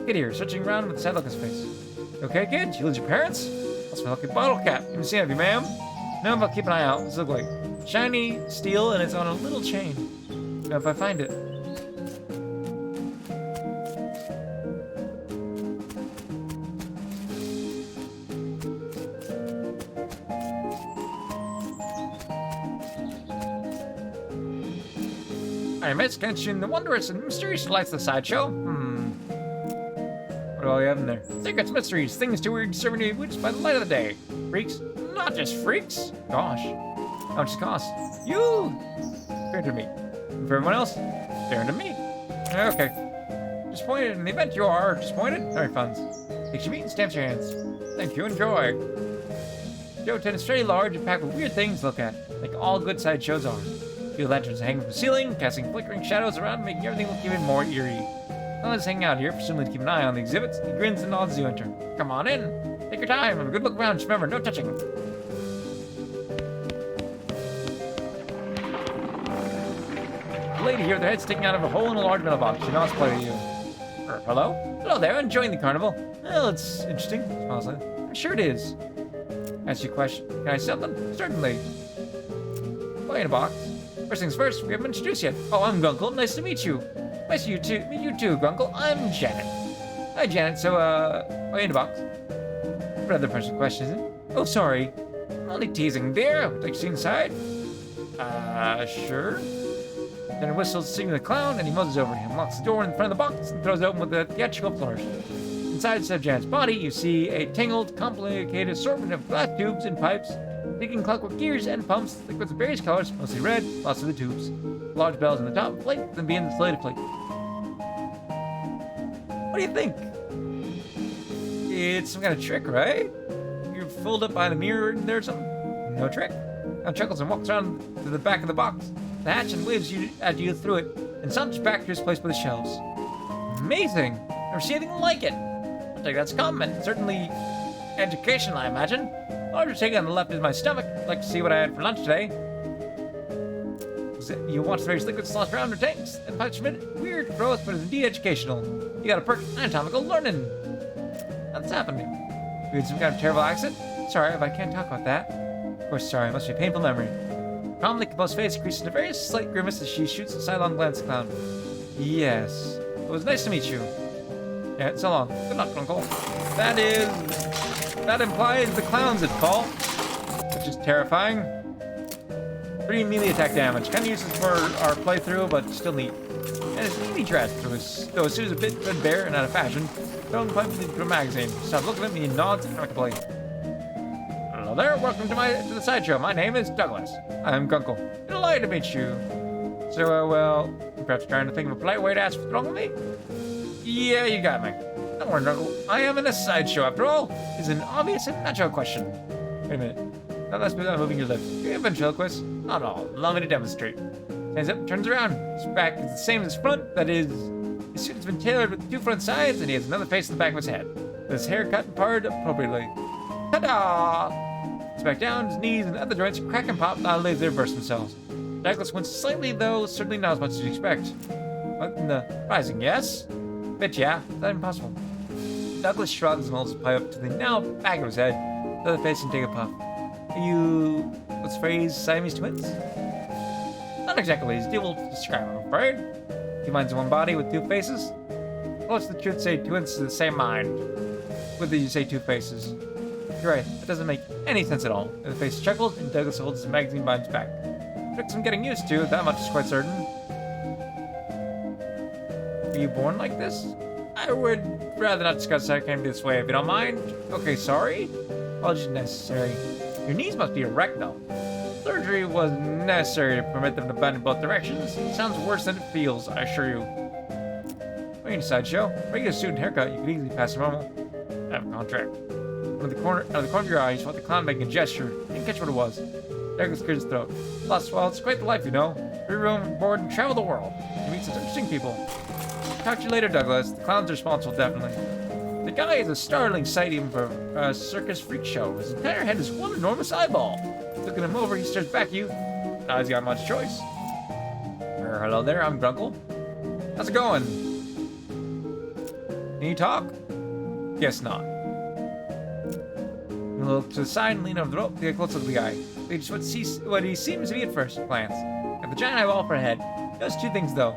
Kid here, searching around with a sad look on his face. You okay, kid? You lose your parents? That's my lucky bottle cap. You haven't seen it, have you, ma'am? No, but keep an eye out. What's it look like? Shiny steel, and it's on a little chain. Now, if I find it. I miss attention the wondrous and mysterious lights of the sideshow. What do we have in there? Secrets, mysteries, things too weird to serve any witch by the light of the day. Freaks? Not just freaks. Gosh. How much does it cost? You! Fair to me. And for everyone else, fair to me. Okay. Disappointed in the event you are disappointed? Sorry, funds. Takes your meat and stamps your hands. Thank you, enjoy. Show tent is very large and packed with weird things to look at, like all good sideshows are. Few lanterns hanging from the ceiling, casting flickering shadows around, making everything look even more eerie. Let's hang out here, presumably to keep an eye on the exhibits. He grins and nods as you enter. Come on in. Take your time. Have a good look around. Just remember, no touching. The lady here with her head sticking out of a hole in a large metal box. She nods politely to you. Hello? Hello there. Enjoying the carnival? Well, it's interesting. Smiles like, I'm sure it is. Ask you a question. Can I sell them? Certainly. Play in a box. First things first, we haven't been introduced yet. Oh, I'm Gunkle. Nice to meet you. Nice to meet you too, Gunkle. I'm Janet. Hi, Janet. So, why in the box? What other personal question is it? Oh, sorry. I'm only teasing, dear. Would you like to see inside? Sure. Then he whistles, singing the clown, and he muzzles over him, locks the door in front of the box, and throws it open with a theatrical flourish. Inside of Janet's body, you see a tangled, complicated assortment of glass tubes and pipes, digging clockwork gears and pumps, liquids of various colors, mostly red, lots of the tubes. Large bells on the top of the plate, then begin the insulated plate. What do you think? It's some kind of trick, right? You're folded up by the mirror in there or something? No trick. Now chuckles and walks around to the back of the box, the hatch, and waves you at you through it, and stomps back to his place by the shelves. Amazing! Never seen anything like it. I think that's a compliment. Certainly educational, I imagine. Larger taking on the left is my stomach. I'd like to see what I had for lunch today. You watch the various liquids slosh around your tanks and pipes from it. Weird, gross, but it's indeed educational. You got a perk anatomical learning. What's happening? You had some kind of terrible accident? Sorry, but I can't talk about that. Of course, sorry. It must be a painful memory. Calmly composed face creases in a very slight grimace as she shoots a sidelong glance at the clown. Yes. It was nice to meet you. Yeah, so long. Good luck, Uncle. That implies the clown's at fault, which is terrifying. 3 melee attack damage. Kind of useless for our playthrough, but still neat. And it's neatly dressed, though his suit is a bit threadbare and out of fashion. Thrown quietly into a magazine. Stop looking at me and nods amicably. Hello there, welcome to the sideshow. My name is Douglas. I'm Gunkle. Delighted to meet you. So, well, perhaps trying to think of a polite way to ask what's wrong with me? Yeah, you got me. Don't worry, Knuckle. I am in a sideshow, after all. It's an obvious and natural question. Wait a minute. Not less without moving your lips. Do you have ventriloquist? Not at all. Allow me to demonstrate. Stands up, turns around. His back is the same as his front. That is, his suit has been tailored with 2 front sides, and he has another face in the back of his head. With his hair cut and parted appropriately. Ta-da! He's back down, his knees and other joints crack and pop, not lazy to burst themselves. Douglas went slightly, though certainly not as much as you'd expect. But in the rising, yes? Bet yeah, that's impossible. Douglas shrugs and holds his pipe up to the now back of his head, the other face and take a puff. Are you, what's the phrase, Siamese twins? Not exactly his deal will describe, I'm afraid. He minds one body with 2 faces? What's the truth say twins to the same mind? Whether you say 2 faces. You're right, that doesn't make any sense at all. And the face chuckles and Douglas holds his magazine behind his back. Tricks I'm getting used to, that much is quite certain. Were you born like this? I would rather not discuss how it came this way if you don't mind. Okay, sorry? Apologies necessary. Your knees must be erect though. Surgery was necessary to permit them to bend in both directions. It sounds worse than it feels, I assure you. We're in a sideshow. Regular suit and haircut, you could easily pass a normal. I have a contract. Out of the corner of your eye, you saw the clown making a gesture. Didn't catch what it was. Douglas cleared his throat. Plus, well, it's quite the life, you know. Free room, board, and travel the world. You meet such interesting people. Talk to you later, Douglas. The clown's responsible, definitely. The guy is a startling sight even for a circus freak show. His entire head is one enormous eyeball. Looking him over, he stares back at you. Now he's got much choice. Hello there, I'm Grunkle. How's it going? Can you talk? Guess not. You look to the side and lean over the rope to get a close look at the guy. It's what he seems to be at first glance. Got the giant eyeball for a head. He does 2 things though.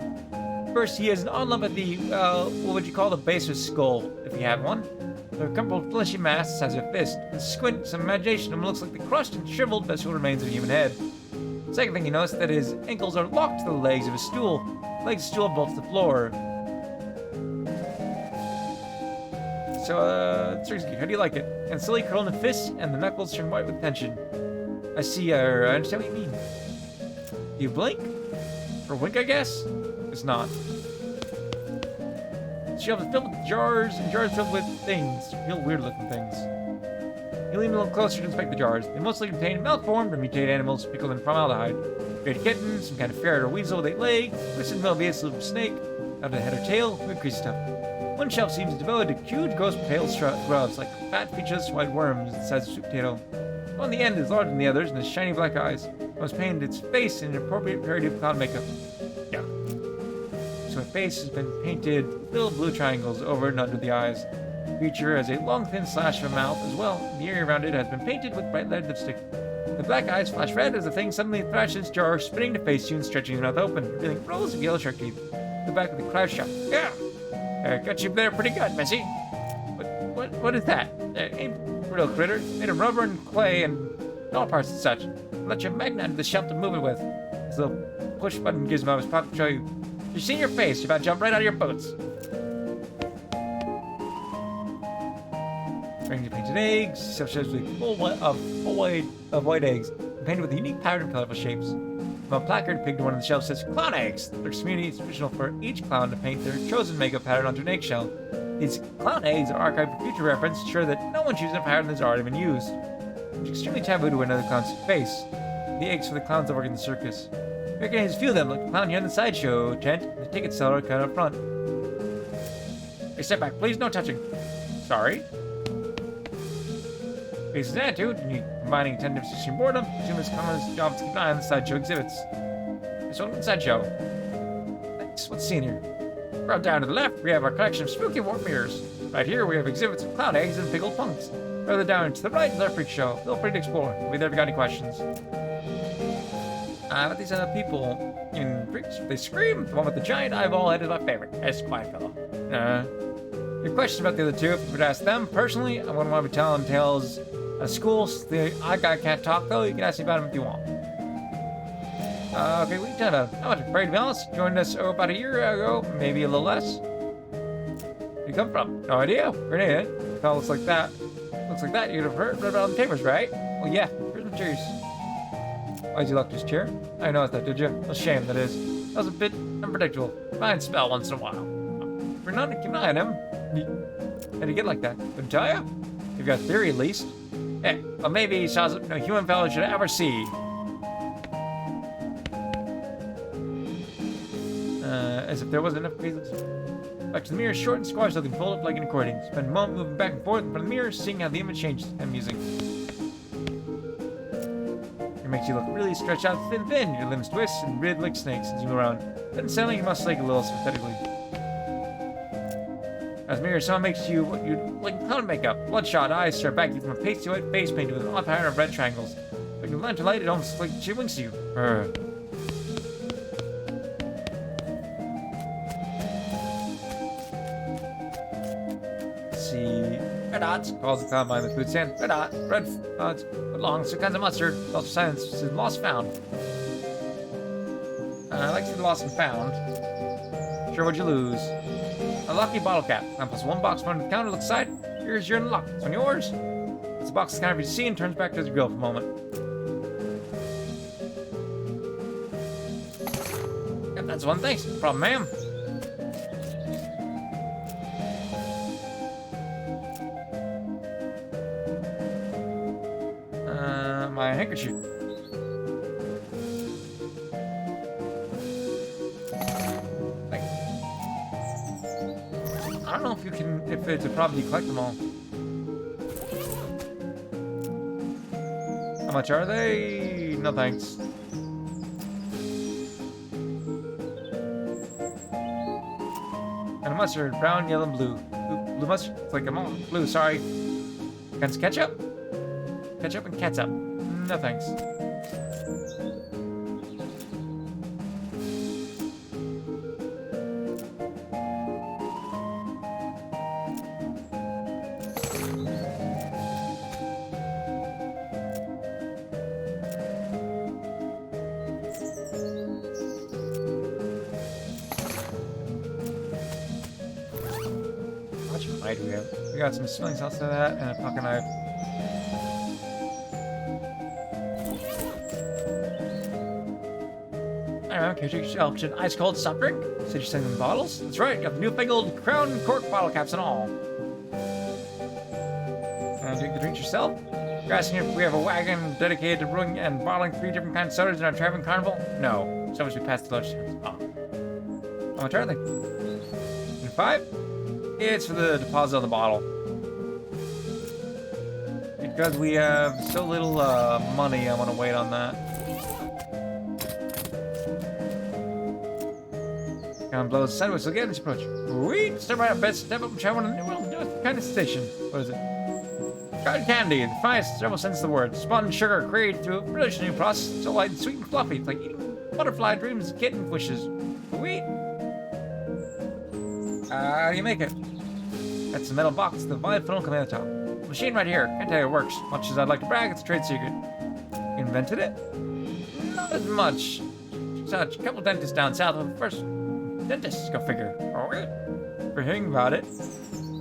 First, he has an odd lump at the, what would you call the base of his skull, if he had one. The crumpled, fleshy mass the size of a fist. With squint, some imagination, it looks like the crushed and shriveled vestigial remains of a human head. Second thing you notice that his ankles are locked to the legs of his stool. The legs of the stool bolts the floor. So, seriously, how do you like it? And silly curl in the fists, and the knuckles turn white with tension. I see, I understand what you mean. Do you blink? Or wink, I guess? It's not. The shelf is filled with jars, and jars filled with things. Real weird-looking things. You lean a little closer to inspect the jars. They mostly contain malformed or mutated animals pickled in formaldehyde. Great kitten, some kind of ferret or weasel with 8 legs, twisted melvius little snake, out of a head or tail, weird creasy stuff. One shelf seems devoted to huge, gross, pale grubs, like fat, featureless white worms the size of a sweet potato. One on the end is larger than the others, and has shiny black eyes. One has painted its face in an appropriate parody of clown makeup. Yeah. So her face has been painted with little blue triangles over and under the eyes. The creature has a long, thin slash of a mouth as well. The area around it has been painted with bright red lipstick. The black eyes flash red as the thing suddenly thrashes its jar, spinning to face you and stretching its mouth open, revealing rows of yellow shark teeth. The back of the crowd shot. Yeah! Got you there pretty good, Missy. What is that? Ain't real critter. Made of rubber and clay and all parts and such. Let your magnet under the shelf to move it with. This little push button gizmo is popped to show you. You've seen your face. You're about to jump right out of your boots. Rings of painted eggs. Self-shows with full white eggs, painted with unique pattern and colorful shapes. A placard depicted to one of the shelves says clown eggs. There's community it's traditional for each clown to paint their chosen makeup pattern onto an eggshell. These clown eggs are archived for future reference to ensure that no one chooses a pattern that's already been used. It's extremely taboo to wear another clown's face. The eggs for the clowns that work in the circus. You recognize a few of them, like the clown here in the sideshow tent, and the ticket seller kind of up front. Hey, step back, please, no touching. Sorry. Face's attitude, and combining attentiveness to extreme boredom, assume it's Connor's job to keep an eye on the sideshow exhibits. This one in the sideshow. Thanks, what's seen here? Right down to the left, we have our collection of spooky warp mirrors. Right here, we have exhibits of clown eggs and pickled punks. Further down to the right is our freak show. Feel free to explore. We'll be there if you got any questions. But these people in freaks, they scream. The one with the giant eyeball head is my favorite. That's quiet fellow. Your questions about the other 2, if you would ask them personally, I wouldn't want to be telling tales at school. The odd guy can't talk though. You can ask me about him if you want. Okay, what are you talking about? I'm not afraid to be honest. Joined us about a year ago, maybe a little less. Where you come from? No idea. Grenade. Fellow looks like that. Looks like that. You'd have read about on the papers, right? Well, yeah. Here's my cheers. Why'd you lock this chair? I noticed that, did you? A shame, that is. That was a bit Unpredictable. Fine spell once in a while. We're not keep an eye on him. How'd he get like that? Couldn't tell you? You've got a theory at least. Eh, well maybe he saw something no human fellow should ever see. As if there wasn't enough reasons. Back to the mirror, short and squash looking, fold up like an accordion. Spend a moment moving back and forth in front of the mirror, seeing how the image changes. Amusing. It makes you look really stretched out thin. Your limbs twist and writhe like snakes as you move around. Then suddenly you must slake a little sympathetically. As mirror, someone makes you what you'd like clown makeup. Bloodshot eyes stare back at you from a pasty white face painted with an odd pattern of red triangles. When you land to light, it almost looks like she winks at you. See, red dots, calls the clown behind the food stand. Red dot, red dots, belongs to kinds of mustard. Also silence, lost found. I like to see the lost and found. Sure, what'd you lose? A lucky bottle cap. Now plus one box from the counter, look side. Here's your unlock. It's on yours. It's a box the counter you see and turns back to the grill for a moment. Yep, that's one. Thanks. No problem, ma'am. My handkerchief. I don't know if you can, if it's a problem you collect them all. How much are they? No thanks. And a mustard, brown, yellow, and blue. Blue mustard? It's like I'm all blue, sorry. Can ketchup? Ketchup and catsup. No thanks. How much hide do we have? We got some smelling salts to that and a pocket knife. Here's your option. Ice cold soft drink. Said you're sending them bottles? That's right. Got the newfangled crown cork bottle caps and all. And drink the drinks yourself? You're asking if we have a wagon dedicated to brewing and bottling 3 different kinds of sodas in our traveling carnival? No. So much we passed the lunch. Oh. How much are they? 5? It's for the deposit on the bottle. Because we have so little money, I want to wait on that. Count blows sideways again as you approach. Sweet! Step right up, best step up and try one of the new kind of station. What is it? Cotton candy, the finest several sense of the word. Spun sugar created through a brilliant new process, so light and sweet and fluffy. It's like eating butterfly dreams and kitten wishes. Sweet! How do you make it? That's the metal box, the violet funnel coming out the top. Machine right here. Can't tell you it works. Much as I'd like to brag, it's a trade secret. Invented it? Not as much. Such a couple dentists down south of the first dentists, go figure. Alright. For hearing about it,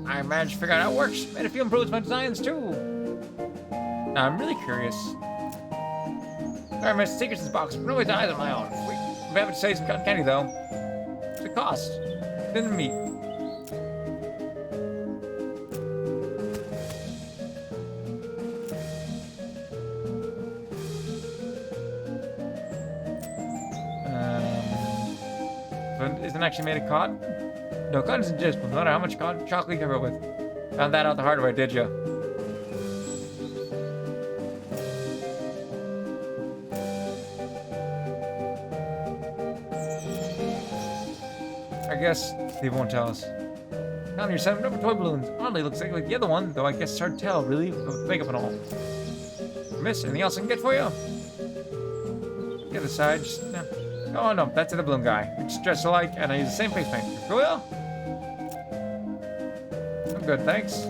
I managed to figure out how it works. Made a few improvements to my designs too. Now I'm really curious. Sorry, my secrets in this box, but no eyes on my own. Wait, I'm happy to say some cotton candy though. What's it cost? Thin meat. Isn't actually made of cotton? No, cotton isn't just, no matter how much cotton chocolate you cover it with. Found that out the hard way, did you? I guess Steve won't tell us. Found your 7 rubber toy balloons. Oddly looks like the other one, though I guess it's hard to tell, really, with makeup and all. Miss, anything else I can get for you? The other side, just, no. Oh no, that's the balloon guy. We just dress alike, and I use the same face paint. Cool? I'm good, thanks.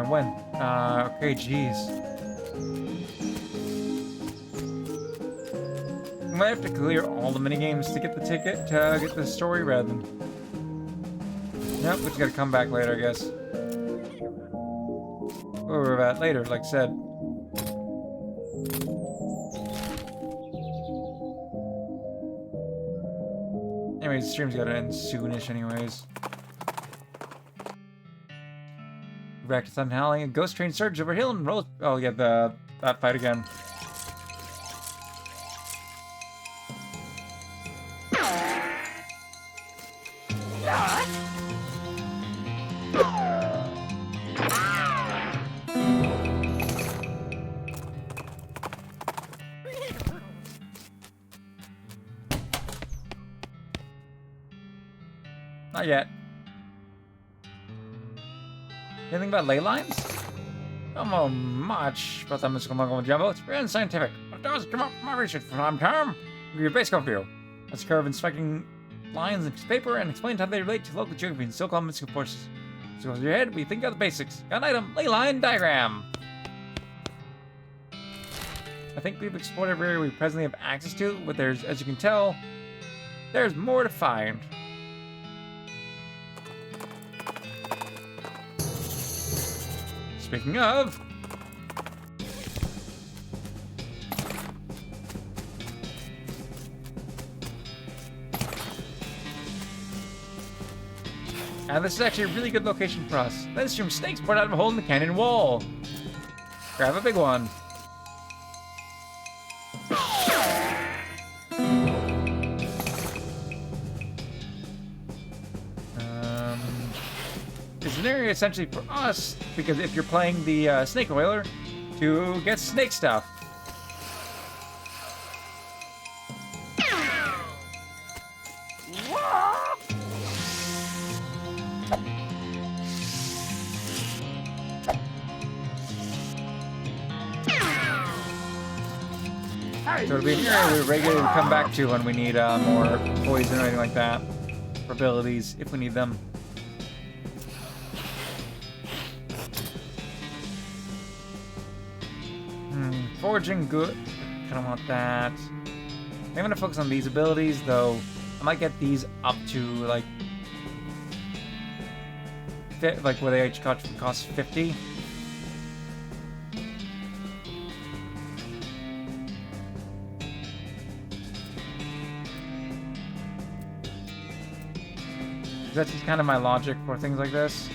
When? Okay, jeez. We might have to clear all the minigames to get the ticket, to get the story read. Nope, we just gotta come back later, I guess. Where we're at later, like I said. Anyways, the stream's gotta end soonish anyways. Back to Sun Howling. A ghost train surge over hill and rolls. Oh yeah, that fight again. Not yet. Anything about ley lines? Don't know much about that mystical muggle jumbo. It's very unscientific. But it does come up from my research from time to time. Give you a basic overview. Let's curve inspecting lines in paper and explain how they relate to local geography and so-called mystical forces. So with your head, we think of the basics. Got an item, ley line diagram. I think we've explored every area we presently have access to, but there's, as you can tell, there's more to find. Speaking of, and this is actually a really good location for us. This from snakes poured out of a hole in the canyon wall. Grab a big one. It's an area essentially for us, because if you're playing the snake oiler, to get snake stuff. So it'll be an area we regularly come back to when we need more poison or anything like that. For abilities, if we need them. Foraging, good. I don't want that. I'm gonna focus on these abilities, though. I might get these up to like where they each cost 50. That's just kind of my logic for things like this.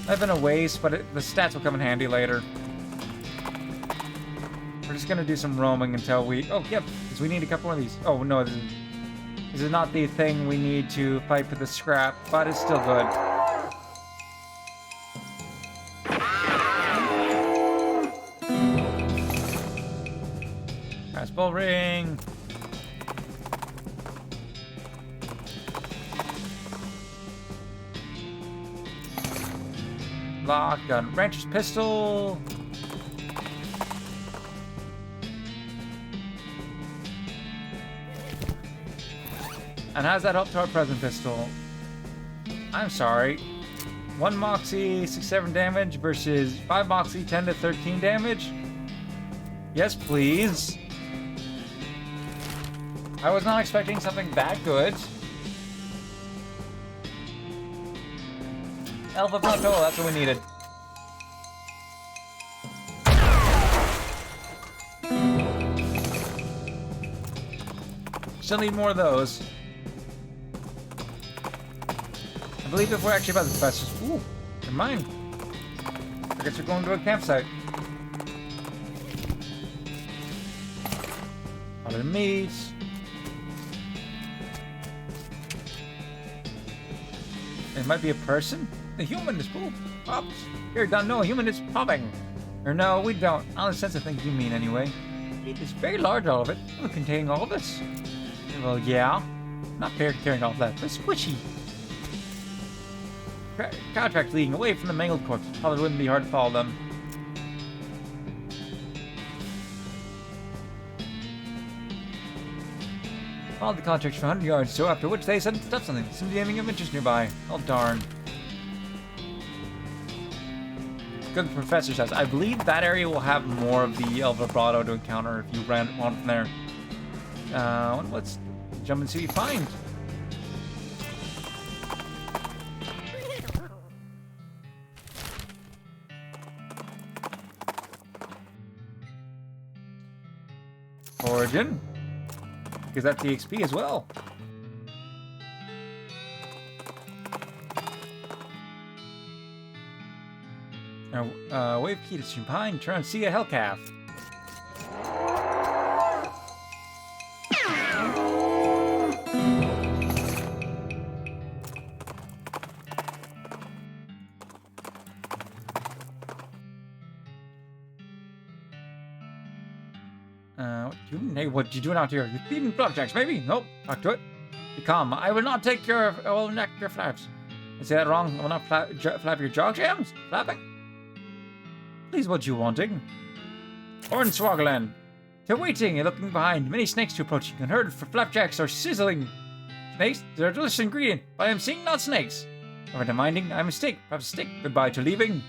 I've been a waste, but the stats will come in handy later. We're just gonna do some roaming until we... Oh, yep, because we need a couple more of these. Oh, no, this is not the thing we need to fight for the scrap, but it's still good. Fastball ring. Lock, gun, rancher's pistol. And how's that help to our present pistol? I'm sorry. 1 Moxie, 6-7 damage versus 5 Moxie, 10 to 13 damage? Yes, please. I was not expecting something that good. Alpha Plateau, that's what we needed. Still need more of those. I believe if we're actually about the fastest. Ooh, they're mine. I guess we're going to a campsite. Out of meat. It might be a person. The human is cool. Pops. Here, don't know. A human is popping. Or no, we don't. I don't sense the thing you mean anyway. It is very large, all of it. Containing all of this. Well, yeah. Not carrying all of that. They're squishy. Contract leading away from the mangled corpse. Probably wouldn't be hard to follow them. Followed the contract for 100 yards, so after which they suddenly stopped something. Seemed to be anything of interest nearby. Oh, darn. go to the professor's house. I believe that area will have more of the El Vibrato to encounter if you ran on from there. Let's jump and see what you find. Origin. Because that's the XP as well. Now, wave key to Champagne, turn on see a Hellcalf. What you doing out here? You thieving flapjacks, maybe? Nope. Talk to it. Be calm. I will not take your, I will neck your flaps. I say that wrong. I will not flap your jog jams. Flapping. Please, what you wanting? Hornswoggling. They're waiting and looking behind. Many snakes to approaching. And heard for flapjacks are sizzling. Snakes? They're a delicious ingredient. But I am seeing not snakes. Never to minding. I mistake. Perhaps stick. Goodbye to leaving.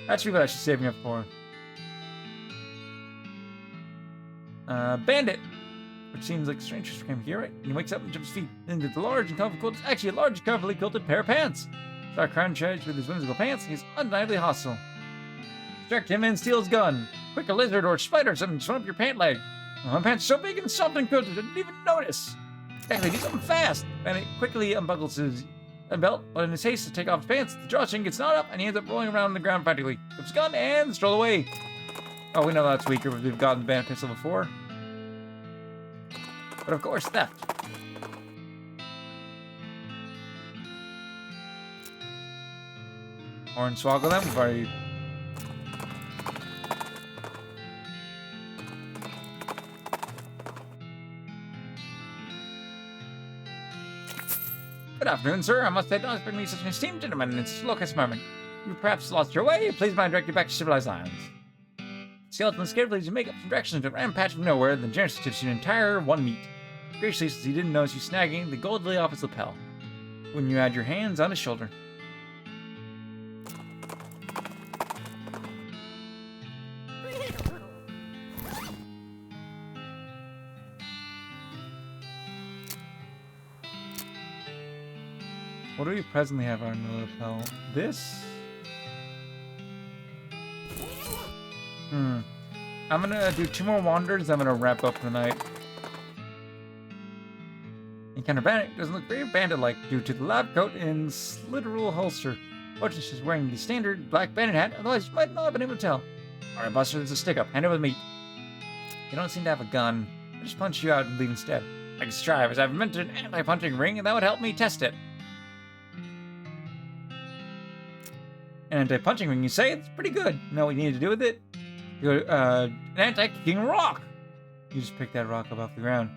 That's what I should save me up for. Bandit! Which seems like strange for him here, right? And he wakes up and jumps feet into the large and colorful quilted. It's actually a large, colorfully quilted pair of pants. Stark crown charged with his whimsical pants. He's undeniably hostile. Distract him and steal his gun. Quick, a lizard or a spider or something, swim up your pant leg. Oh, my pants so big and soft and quilted, I didn't even notice. Exactly, do something fast. Bandit quickly unbuckles his belt, but in his haste to take off his pants, the drawstring gets knotted up and he ends up rolling around on the ground practically. Flips his gun and stroll away. Oh, we know that's weaker, but we've gotten the bandit pistol before. But of course, theft. Hornswoggle them. We've already... Good afternoon, sir. I must say, don't expect me such an esteemed gentleman in such a low-cast moment. You perhaps lost your way. Please mind direct you back to civilized lands. Skeleton scared leads you make up some directions to a random patch of nowhere, then generously tips you an entire one meat. Graciously, since he didn't notice you snagging the gold lay off his lapel. When you had your hands on his shoulder. What do we presently have on the lapel? This? I'm gonna do 2 more wanders. I'm gonna wrap up the night. Encounter bandit doesn't look very bandit-like due to the lab coat and literal holster. Fortunately, she's wearing the standard black bandit hat, otherwise you might not have been able to tell. Alright, Buster, there's a stick-up. Hand it with me. You don't seem to have a gun. I'll just punch you out and leave instead. I can strive, as I've invented an anti-punching ring, and that would help me test it. An anti-punching ring, you say? It's pretty good. You know what you need to do with it? You go, an anti-kicking rock! You just picked that rock up off the ground.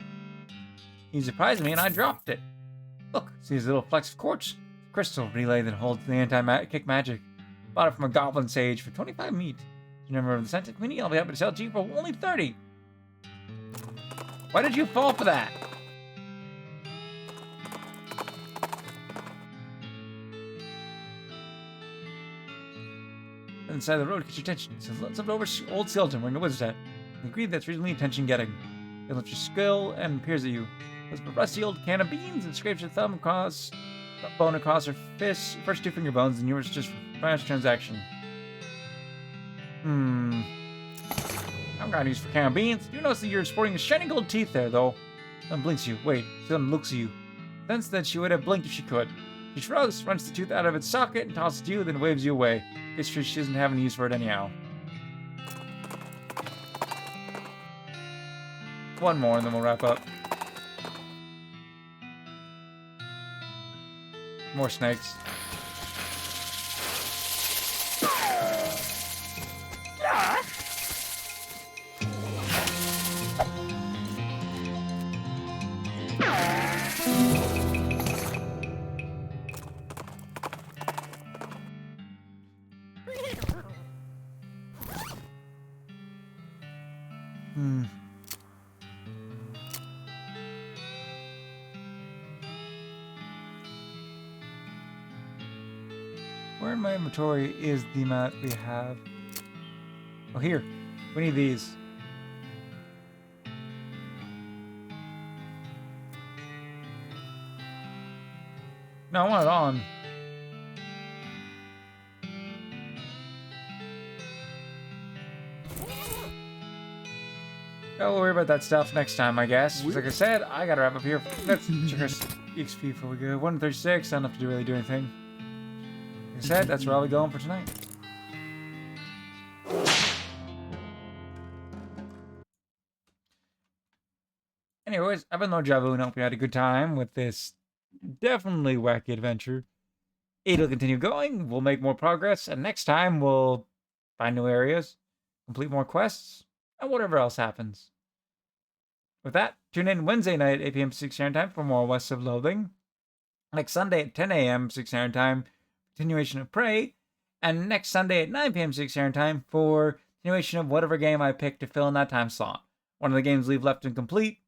He surprised me and I dropped it. Look, see his little flecks of quartz? Crystal relay that holds the anti-kick magic. Bought it from a goblin sage for 25 meat. You remember the Scented Queenie? I'll be happy to sell it to you for only 30. Why did you fall for that? Inside the road, get your attention. He says, let's up over old skeleton wearing a wizard's hat. You agree that's reasonably attention-getting. He lifts your skill and peers at you. There's a rusty old can of beans and scrapes your thumb across, bone across her fist, first 2 finger bones, and yours just for fast transaction. I'm gonna use for can of beans. You notice that you're sporting a shiny gold teeth there, though. Then blinks you. Wait, then looks at you. Sense that she would have blinked if she could. She shrugs, runs the tooth out of its socket, and tosses it to you, then waves you away. Guess she doesn't have any use for it anyhow. 1 more, and then we'll wrap up. More snakes. Where in my inventory is the amount we have? Oh, here. We need these. No, I want it on. Oh, we'll worry about that stuff next time, I guess. Like I said, I gotta wrap up here. Let's check our XP before we go. 136, I don't have to really do anything. Like I said, that's where I'll be going for tonight. Anyways, I've been Lord Javu and hope you had a good time with this definitely wacky adventure. It'll continue going, we'll make more progress, and next time we'll find new areas, complete more quests, and whatever else happens. With that, tune in Wednesday night at 8 p.m. Pacific Standard Time for more West of Loathing. Next Sunday at 10 a.m. Pacific Standard Time, continuation of Prey. And next Sunday at 9 p.m. Pacific Standard Time for continuation of whatever game I pick to fill in that time slot. One of the games leave left incomplete,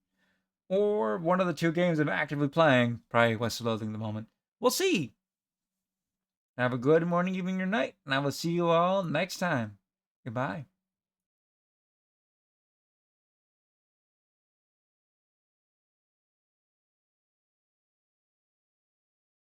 or one of the two games I'm actively playing, probably West of Loathing at the moment. We'll see. Have a good morning, evening, or night, and I will see you all next time. Goodbye.